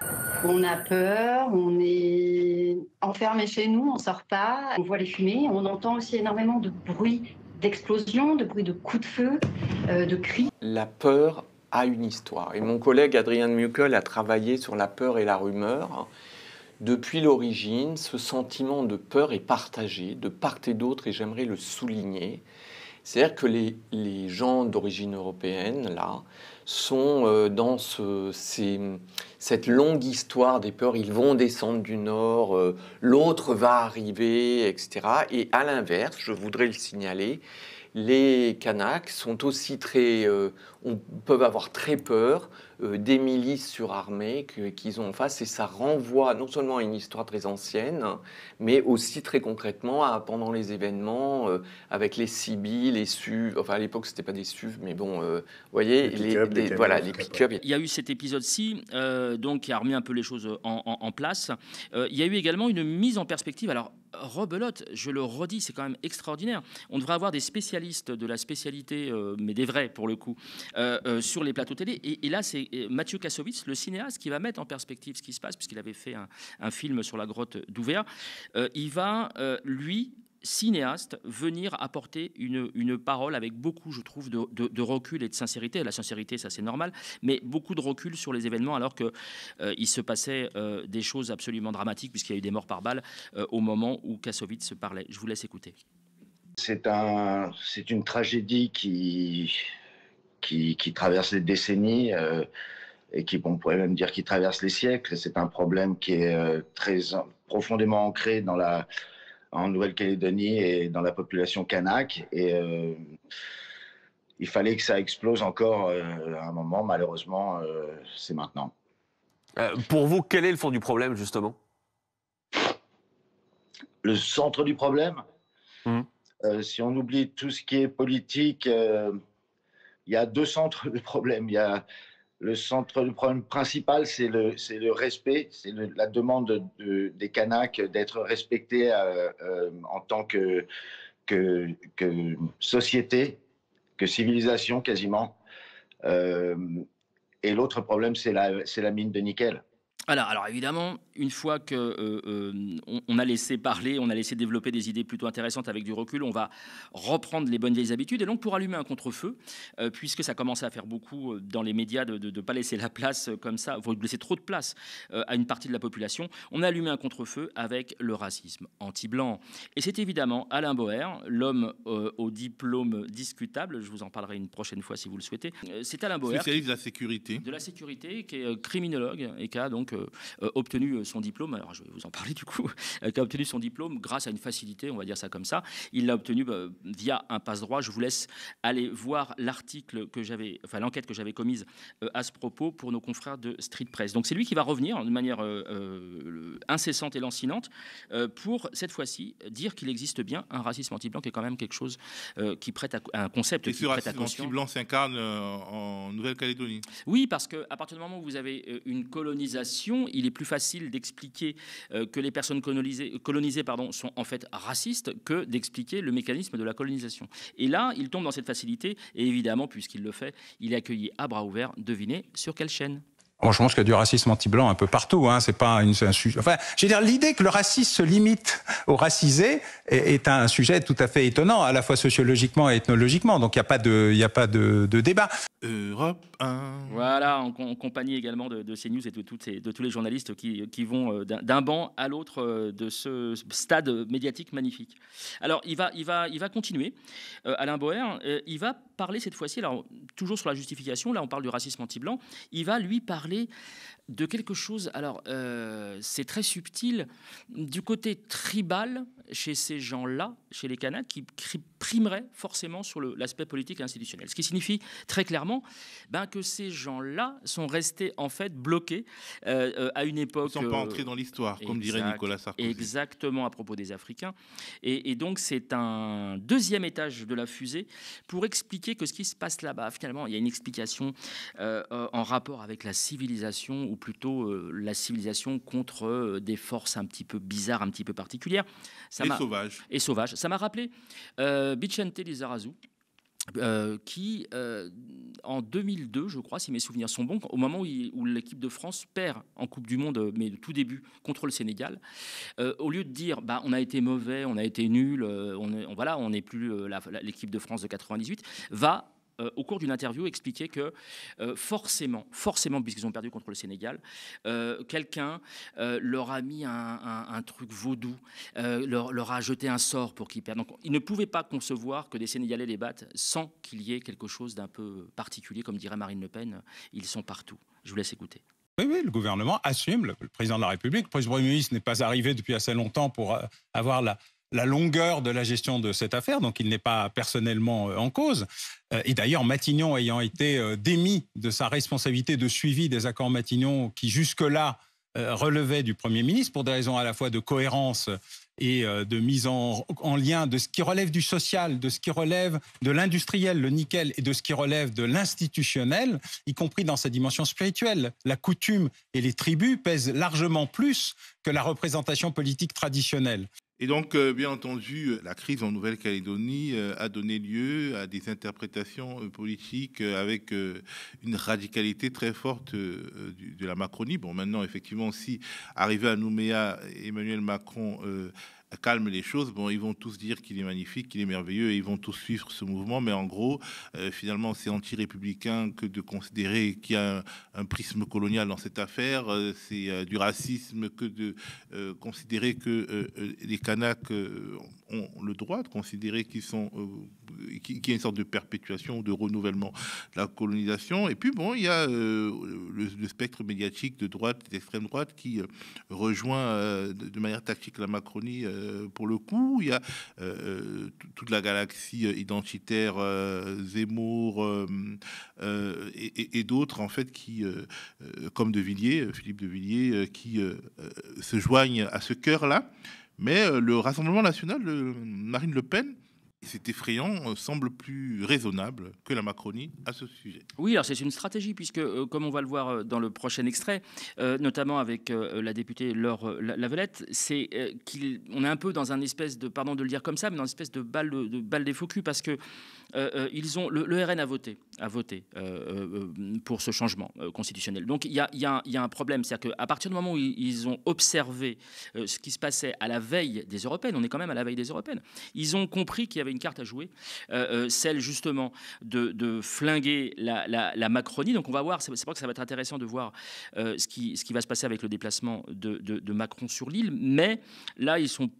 On a peur, on est enfermé chez nous, on sort pas, on voit les fumées, on entend aussi énormément de bruit d'explosion, de bruit de coups de feu, de cris. La peur a une histoire. Et mon collègue Adrien de Muckel a travaillé sur la peur et la rumeur. Depuis l'origine, ce sentiment de peur est partagé de part et d'autre, et j'aimerais le souligner. C'est-à-dire que les gens d'origine européenne, là, sont dans cette longue histoire des peurs. Ils vont descendre du nord, l'autre va arriver, etc. Et à l'inverse, je voudrais le signaler, les Kanaks sont aussi peuvent avoir très peur des milices surarmées qu'ils ont en face, et ça renvoie non seulement à une histoire très ancienne, mais aussi très concrètement pendant les événements avec les CB, les SUV. Enfin, à l'époque, c'était pas des SUV, mais bon, vous voyez, les pick-up. Il y a eu cet épisode-ci, donc qui a remis un peu les choses en place. Il y a eu également une mise en perspective. Alors, rebelote, je le redis, c'est quand même extraordinaire. On devrait avoir des spécialistes de la spécialité, mais des vrais pour le coup, sur les plateaux télé. Et là, c'est Mathieu Kassovitz, le cinéaste, qui va mettre en perspective ce qui se passe, puisqu'il avait fait un film sur la grotte d'Ouvert. Il va, lui, cinéaste, venir apporter une parole avec beaucoup, je trouve, de recul et de sincérité. La sincérité, ça c'est normal, mais beaucoup de recul sur les événements, alors qu'il se passait des choses absolument dramatiques, puisqu'il y a eu des morts par balle au moment où Kassovitz se parlait. Je vous laisse écouter. C'est une tragédie qui traverse les décennies et on pourrait même dire qui traverse les siècles. C'est un problème qui est très profondément ancré en Nouvelle-Calédonie et dans la population kanak. Et il fallait que ça explose encore à un moment. Malheureusement, c'est maintenant. Pour vous, quel est le fond du problème, justement? Le centre du problème, si on oublie tout ce qui est politique, il y a deux centres de problème. Il y a le centre du problème principal, c'est le respect, c'est la demande des Kanaks d'être respectés en tant que société, que civilisation quasiment. Et l'autre problème, c'est la mine de nickel. Alors évidemment, une fois qu'on a laissé parler, on a laissé développer des idées plutôt intéressantes avec du recul, on va reprendre les bonnes vieilles habitudes. Et donc pour allumer un contre-feu, puisque ça commençait à faire beaucoup dans les médias de ne pas laisser la place comme ça, de laisser trop de place à une partie de la population, on a allumé un contre-feu avec le racisme anti-blanc. Et c'est évidemment Alain Boer, l'homme au diplôme discutable, je vous en parlerai une prochaine fois si vous le souhaitez. C'est Alain Boer, spécialiste de la sécurité. De la sécurité, qui est criminologue et qui a donc obtenu son diplôme, alors je vais vous en parler du coup, qui a obtenu son diplôme grâce à une facilité, on va dire ça comme ça. Il l'a obtenu via un passe-droit. Je vous laisse aller voir l'article l'enquête que j'avais commise à ce propos pour nos confrères de Street Press. Donc c'est lui qui va revenir de manière incessante et lancinante pour cette fois-ci dire qu'il existe bien un racisme anti-blanc, qui est quand même quelque chose qui prête à un concept qui prête à caution. Et ce racisme anti-blanc s'incarne en Nouvelle-Calédonie. Oui, parce qu'à partir du moment où vous avez une colonisation, il est plus facile d'expliquer que les personnes colonisées sont en fait racistes que d'expliquer le mécanisme de la colonisation. Et là, il tombe dans cette facilité, et évidemment, puisqu'il le fait, il est accueilli à bras ouverts. Devinez sur quelle chaîne? Bon, je pense qu'il y a du racisme anti-blanc un peu partout. C'est pas un sujet. Enfin, je veux dire, l'idée que le racisme se limite aux racisés est un sujet tout à fait étonnant, à la fois sociologiquement et ethnologiquement. Donc, il n'y a pas de débat. Europe 1. Voilà, en compagnie également de CNews et de tous les journalistes qui vont d'un banc à l'autre de ce stade médiatique magnifique. Alors, il va continuer. Alain Boer, il va parler cette fois-ci, alors toujours sur la justification, là on parle du racisme anti-blanc, il va lui parler de quelque chose, alors c'est très subtil, du côté tribal chez ces gens-là, chez les Kanaks, qui primerait forcément sur l'aspect politique et institutionnel. Ce qui signifie très clairement que ces gens-là sont restés en fait bloqués à une époque... Ils ne sont pas entrés dans l'histoire, comme dirait Nicolas Sarkozy. Exactement, à propos des Africains. Et donc c'est un deuxième étage de la fusée pour expliquer que ce qui se passe là-bas, finalement, il y a une explication en rapport avec la civilisation, ou plutôt la civilisation contre des forces un petit peu bizarres, un petit peu particulières. Et sauvage. Ça m'a rappelé Vicente Lizarazu, qui, en 2002, je crois, si mes souvenirs sont bons, au moment où l'équipe de France perd en Coupe du Monde, mais au tout début, contre le Sénégal, au lieu de dire on a été mauvais, on a été nul, on n'est plus l'équipe de France de 98, va au cours d'une interview expliquer que forcément, puisqu'ils ont perdu contre le Sénégal, quelqu'un leur a mis un truc vaudou, leur a jeté un sort pour qu'ils perdent. Donc ils ne pouvaient pas concevoir que des Sénégalais les battent sans qu'il y ait quelque chose d'un peu particulier, comme dirait Marine Le Pen, ils sont partout. Je vous laisse écouter. Oui, le gouvernement assume, le président de la République, le Premier ministre n'est pas arrivé depuis assez longtemps pour avoir la longueur de la gestion de cette affaire, donc il n'est pas personnellement en cause. Et d'ailleurs, Matignon ayant été démis de sa responsabilité de suivi des accords Matignon qui jusque-là relevaient du Premier ministre pour des raisons à la fois de cohérence et de mise en lien de ce qui relève du social, de ce qui relève de l'industriel, le nickel, et de ce qui relève de l'institutionnel, y compris dans sa dimension spirituelle. La coutume et les tribus pèsent largement plus que la représentation politique traditionnelle. Et donc, bien entendu, la crise en Nouvelle-Calédonie a donné lieu à des interprétations politiques avec une radicalité très forte de la Macronie. Bon, maintenant, effectivement, si arrivé à Nouméa, Emmanuel Macron calme les choses, bon, ils vont tous dire qu'il est magnifique, qu'il est merveilleux, et ils vont tous suivre ce mouvement, mais en gros, finalement, c'est anti-républicain que de considérer qu'il y a un prisme colonial dans cette affaire, c'est du racisme que de considérer que les Kanaks ont le droit de considérer qu'il y a une sorte de perpétuation ou de renouvellement de la colonisation. Et puis, bon, il y a le spectre médiatique de droite et d'extrême droite qui rejoint de manière tactique la Macronie. Pour le coup, il y a toute la galaxie identitaire, Zemmour et d'autres, en fait, qui, comme Philippe de Villiers, qui se joignent à ce chœur-là. Mais le Rassemblement national de Marine Le Pen, c'est effrayant, semble plus raisonnable que la Macronie à ce sujet. Oui, alors c'est une stratégie, puisque, comme on va le voir dans le prochain extrait, notamment avec la députée Laure Lavalette, c'est qu'on est un peu dans un espèce de, pardon de le dire comme ça, mais dans une espèce de balle des faux culs, parce que le RN a voté pour ce changement constitutionnel. Donc il y a un problème, c'est-à-dire qu'à partir du moment où ils ont observé ce qui se passait à la veille des Européennes, on est quand même à la veille des Européennes, ils ont compris qu'il y avait une carte à jouer, celle justement de flinguer la Macronie. Donc on va voir, c'est pour ça que ça va être intéressant de voir ce qui va se passer avec le déplacement de Macron sur l'île, mais là ils sont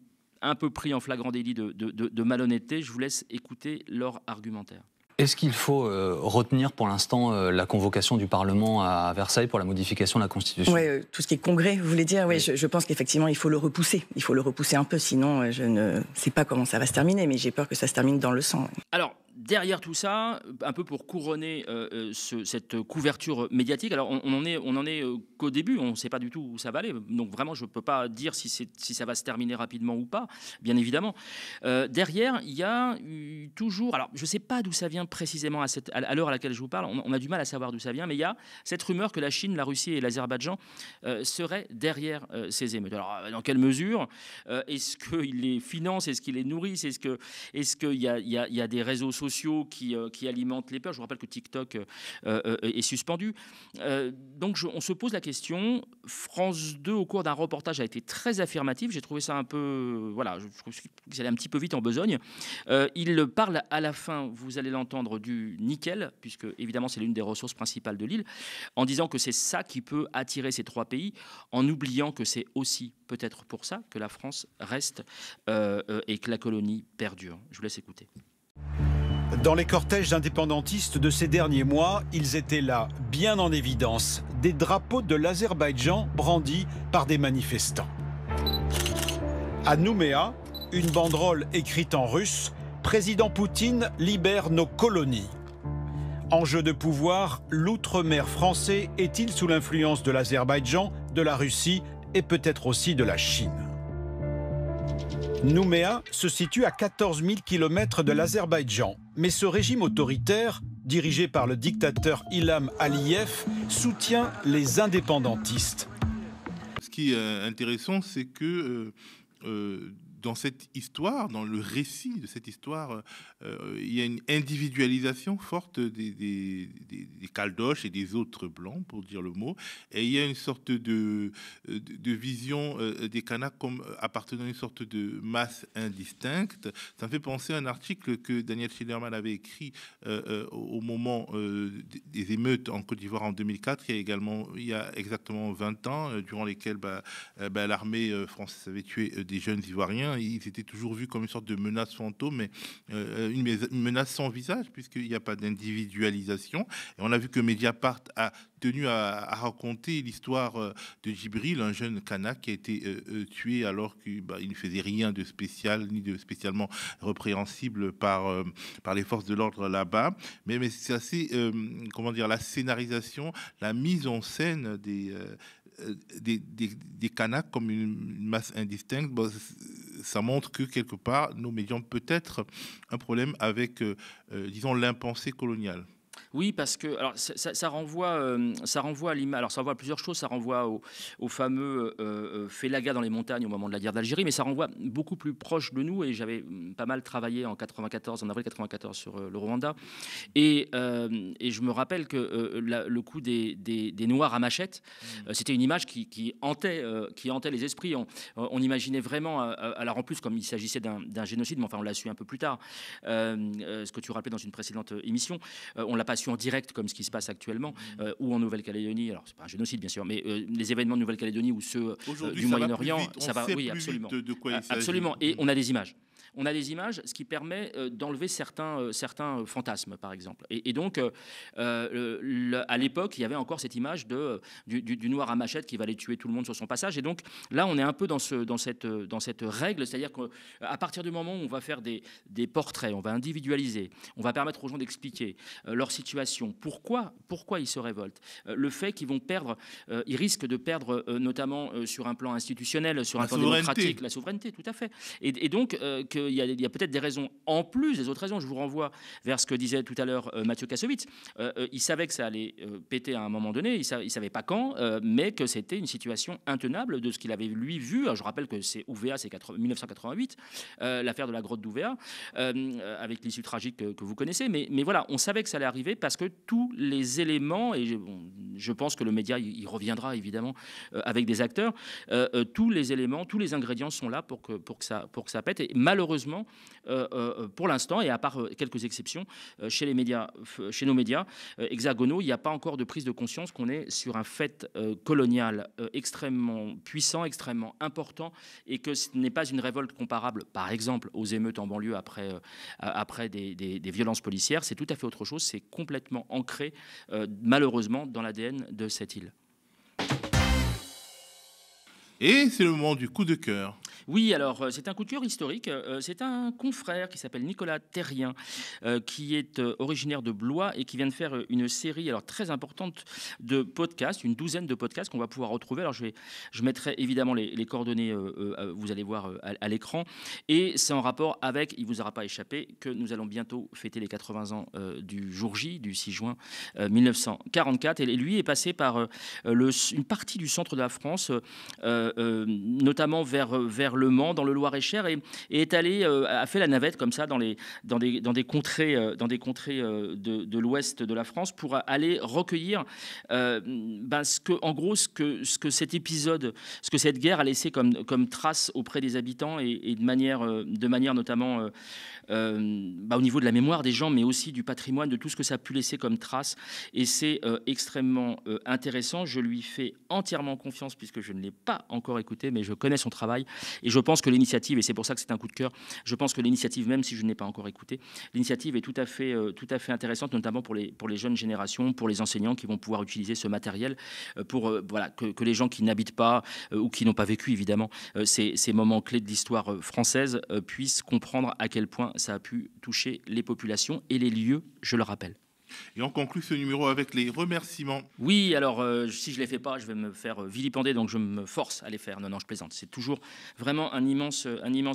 un peu pris en flagrant délit de malhonnêteté. Je vous laisse écouter leur argumentaire. Est-ce qu'il faut retenir pour l'instant la convocation du Parlement à Versailles pour la modification de la Constitution ? Oui, tout ce qui est congrès, vous voulez dire. Oui, je pense qu'effectivement, il faut le repousser. Il faut le repousser un peu, sinon je ne sais pas comment ça va se terminer, mais j'ai peur que ça se termine dans le sang. Alors, derrière tout ça, un peu pour couronner cette couverture médiatique, alors on en est qu'au début, on ne sait pas du tout où ça va aller. Donc vraiment, je ne peux pas dire si ça va se terminer rapidement ou pas, bien évidemment. Derrière, il y a toujours... Alors, je ne sais pas d'où ça vient précisément à l'heure à laquelle je vous parle. On a du mal à savoir d'où ça vient, mais il y a cette rumeur que la Chine, la Russie et l'Azerbaïdjan seraient derrière ces émeutes. Alors, dans quelle mesure est-ce qu'ils les financent? Est-ce qu'ils les nourrissent? Est-ce qu'il y a des réseaux sociaux qui alimentent les peurs? Je vous rappelle que TikTok est suspendu. Donc on se pose la question. France 2, au cours d'un reportage, a été très affirmatif. J'ai trouvé ça un peu... Voilà, je trouve que ça allait un petit peu vite en besogne. Il parle à la fin, vous allez l'entendre, du nickel, puisque évidemment c'est l'une des ressources principales de l'île, en disant que c'est ça qui peut attirer ces trois pays, en oubliant que c'est aussi peut-être pour ça que la France reste et que la colonie perdure. Je vous laisse écouter. Dans les cortèges indépendantistes de ces derniers mois, ils étaient là, bien en évidence, des drapeaux de l'Azerbaïdjan brandis par des manifestants. À Nouméa, une banderole écrite en russe « Président Poutine libère nos colonies ». Enjeu de pouvoir, l'outre-mer français est-il sous l'influence de l'Azerbaïdjan, de la Russie et peut-être aussi de la Chine ? Nouméa se situe à 14 000 km de l'Azerbaïdjan, mais ce régime autoritaire, dirigé par le dictateur Ilham Aliyev, soutient les indépendantistes. Ce qui est intéressant, c'est que dans cette histoire, dans le récit de cette histoire, il y a une individualisation forte des Caldoches et des autres blancs, pour dire le mot, et il y a une sorte de vision des Kanaks comme appartenant à une sorte de masse indistincte. Ça me fait penser à un article que Daniel Schillerman avait écrit au moment des émeutes en Côte d'Ivoire en 2004, il y a exactement 20 ans, durant lesquels l'armée française avait tué des jeunes Ivoiriens. Ils étaient toujours vus comme une sorte de menace fantôme, mais une menace sans visage, puisqu'il n'y a pas d'individualisation. Et on a vu que Mediapart a tenu à raconter l'histoire de Djibril, un jeune Kanak qui a été tué alors qu'il ne faisait rien de spécial ni de spécialement répréhensible par les forces de l'ordre là-bas. Mais c'est assez, la scénarisation, la mise en scène des Kanaks comme une masse indistincte, ça montre que quelque part nos médias ont peut-être un problème avec, disons, l'impensé colonial. Oui, parce que alors, ça renvoie à l'image. Alors ça renvoie à plusieurs choses. Ça renvoie au fameux Félaga dans les montagnes au moment de la guerre d'Algérie, mais ça renvoie beaucoup plus proche de nous. Et j'avais pas mal travaillé en avril 94 sur le Rwanda. Et je me rappelle que le coup des Noirs à machette, c'était une image qui hantait les esprits. On imaginait vraiment, alors en plus comme il s'agissait d'un génocide, mais enfin on l'a su un peu plus tard. Ce que tu rappelais dans une précédente émission, on l'a pas su en direct comme ce qui se passe actuellement, ou en Nouvelle-Calédonie. Alors c'est pas un génocide bien sûr, mais les événements de Nouvelle-Calédonie ou ceux du Moyen-Orient, ça va, oui, absolument, de quoi il s'agit. Absolument. Et on a des images. On a des images, ce qui permet d'enlever certains fantasmes, par exemple. Et donc, à l'époque, il y avait encore cette image du noir à machette qui va aller tuer tout le monde sur son passage. Et donc, là, on est un peu dans cette règle, c'est-à-dire qu'à partir du moment où on va faire des portraits, on va individualiser, on va permettre aux gens d'expliquer leur situation, pourquoi ils se révoltent, le fait qu'ils vont perdre, ils risquent de perdre, notamment sur un plan institutionnel, sur un plan démocratique, la souveraineté, tout à fait. Et donc, qu'il y a peut-être des raisons en plus des autres raisons. Je vous renvoie vers ce que disait tout à l'heure Mathieu Kassovitz. Il savait que ça allait péter à un moment donné, il savait pas quand, mais que c'était une situation intenable de ce qu'il avait lui vu. Alors, je rappelle que c'est Ouvéa, c'est 1988, l'affaire de la grotte d'Ouvéa, avec l'issue tragique que vous connaissez. Mais voilà, on savait que ça allait arriver parce que tous les éléments, et je pense que le média il reviendra évidemment avec des acteurs, tous les éléments, tous les ingrédients sont là pour que ça pète. Et malheureusement, pour l'instant, et à part quelques exceptions, chez nos médias hexagonaux, il n'y a pas encore de prise de conscience qu'on est sur un fait colonial extrêmement puissant, extrêmement important, et que ce n'est pas une révolte comparable, par exemple, aux émeutes en banlieue après des violences policières. C'est tout à fait autre chose. C'est complètement ancré, malheureusement, dans l'ADN de cette île. Et c'est le moment du coup de cœur. Oui, alors c'est un coup de cœur historique. C'est un confrère qui s'appelle Nicolas Terrien, qui est originaire de Blois et qui vient de faire une série très importante de podcasts, une douzaine de podcasts qu'on va pouvoir retrouver. Alors je mettrai évidemment les coordonnées, vous allez voir à l'écran. Et c'est en rapport avec, il ne vous aura pas échappé, que nous allons bientôt fêter les 80 ans du jour J, du 6 juin 1944. Et lui est passé par une partie du centre de la France, notamment vers Le Mans, dans le Loir-et-Cher, et est allé, a fait la navette comme ça dans des contrées de l'ouest de la France pour aller recueillir ce que cet épisode, ce que cette guerre a laissé comme trace auprès des habitants et de manière notamment au niveau de la mémoire des gens, mais aussi du patrimoine, de tout ce que ça a pu laisser comme trace. Et c'est extrêmement intéressant. Je lui fais entièrement confiance puisque je ne l'ai pas encore écouté, mais je connais son travail. Et je pense que l'initiative, et c'est pour ça que c'est un coup de cœur, je pense que l'initiative, même si je ne l'ai pas encore écouté, l'initiative est tout à fait intéressante, notamment pour les jeunes générations, pour les enseignants qui vont pouvoir utiliser ce matériel pour que les gens qui n'habitent pas ou qui n'ont pas vécu, évidemment, ces moments clés de l'histoire française puissent comprendre à quel point ça a pu toucher les populations et les lieux, je le rappelle. Et on conclut ce numéro avec les remerciements. Oui, alors si je ne les fais pas, je vais me faire vilipender, donc je me force à les faire. Non, je plaisante. C'est toujours vraiment un immense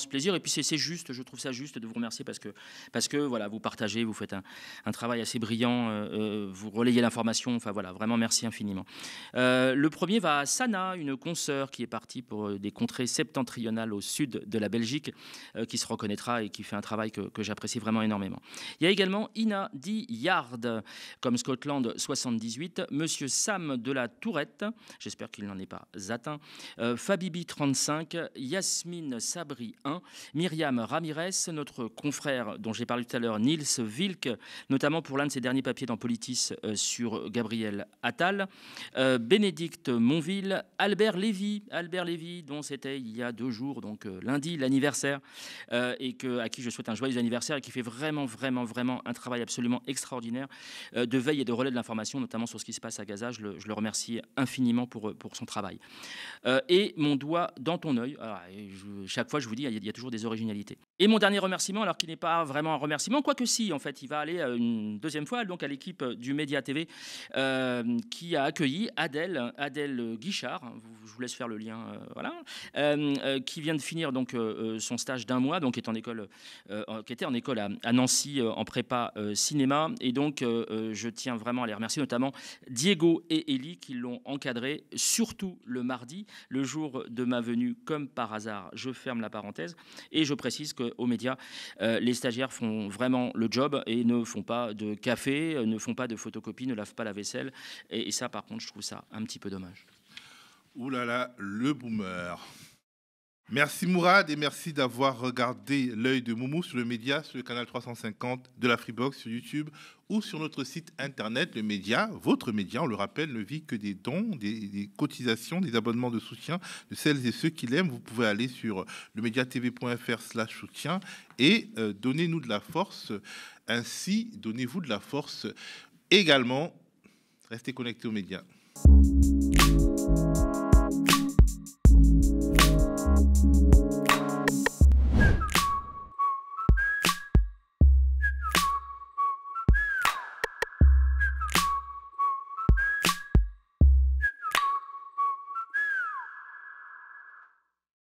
plaisir. Et puis c'est juste, je trouve ça juste de vous remercier parce que voilà, vous partagez, vous faites un travail assez brillant, vous relayez l'information. Enfin voilà, vraiment merci infiniment. Le premier va à Sana, une consoeur qui est partie pour des contrées septentrionales au sud de la Belgique, qui se reconnaîtra et qui fait un travail que j'apprécie vraiment énormément. Il y a également Ina Di Yard, comme Scotland 78, Monsieur Sam de la Tourette, j'espère qu'il n'en est pas atteint, Fabibi 35, Yasmine Sabri 1, Myriam Ramirez, notre confrère dont j'ai parlé tout à l'heure, Niels Wilk, notamment pour l'un de ses derniers papiers dans Politis sur Gabriel Attal, Bénédicte Monville, Albert Lévy, dont c'était il y a 2 jours, donc lundi, l'anniversaire, et à qui je souhaite un joyeux anniversaire et qui fait vraiment un travail absolument extraordinaire de veille et de relais de l'information, notamment sur ce qui se passe à Gaza. Je le remercie infiniment pour son travail. Et mon doigt dans ton œil. Chaque fois, je vous dis, il y a toujours des originalités. Et mon dernier remerciement, alors qui n'est pas vraiment un remerciement, quoique si, en fait, il va aller une deuxième fois donc à l'équipe du Média TV qui a accueilli Adèle Guichard. Je vous laisse faire le lien, voilà, qui vient de finir donc son stage d'1 mois, donc qui était en école à Nancy en prépa cinéma, et donc je tiens vraiment à les remercier, notamment Diego et Élie qui l'ont encadré, surtout le mardi, le jour de ma venue, comme par hasard. Je ferme la parenthèse et je précise qu'aux médias, les stagiaires font vraiment le job et ne font pas de café, ne font pas de photocopies, ne lavent pas la vaisselle, et ça par contre je trouve ça un petit peu dommage. Ouh là là, le boomer. Merci Mourad et merci d'avoir regardé l'œil de Moumou sur le média, sur le canal 350 de la Freebox, sur YouTube ou sur notre site internet. Le média, votre média, on le rappelle, ne vit que des dons, des cotisations, des abonnements de soutien de celles et ceux qui l'aiment. Vous pouvez aller sur lemediatv.fr/soutien et donnez-nous de la force. Ainsi, donnez-vous de la force également. Restez connectés aux médias.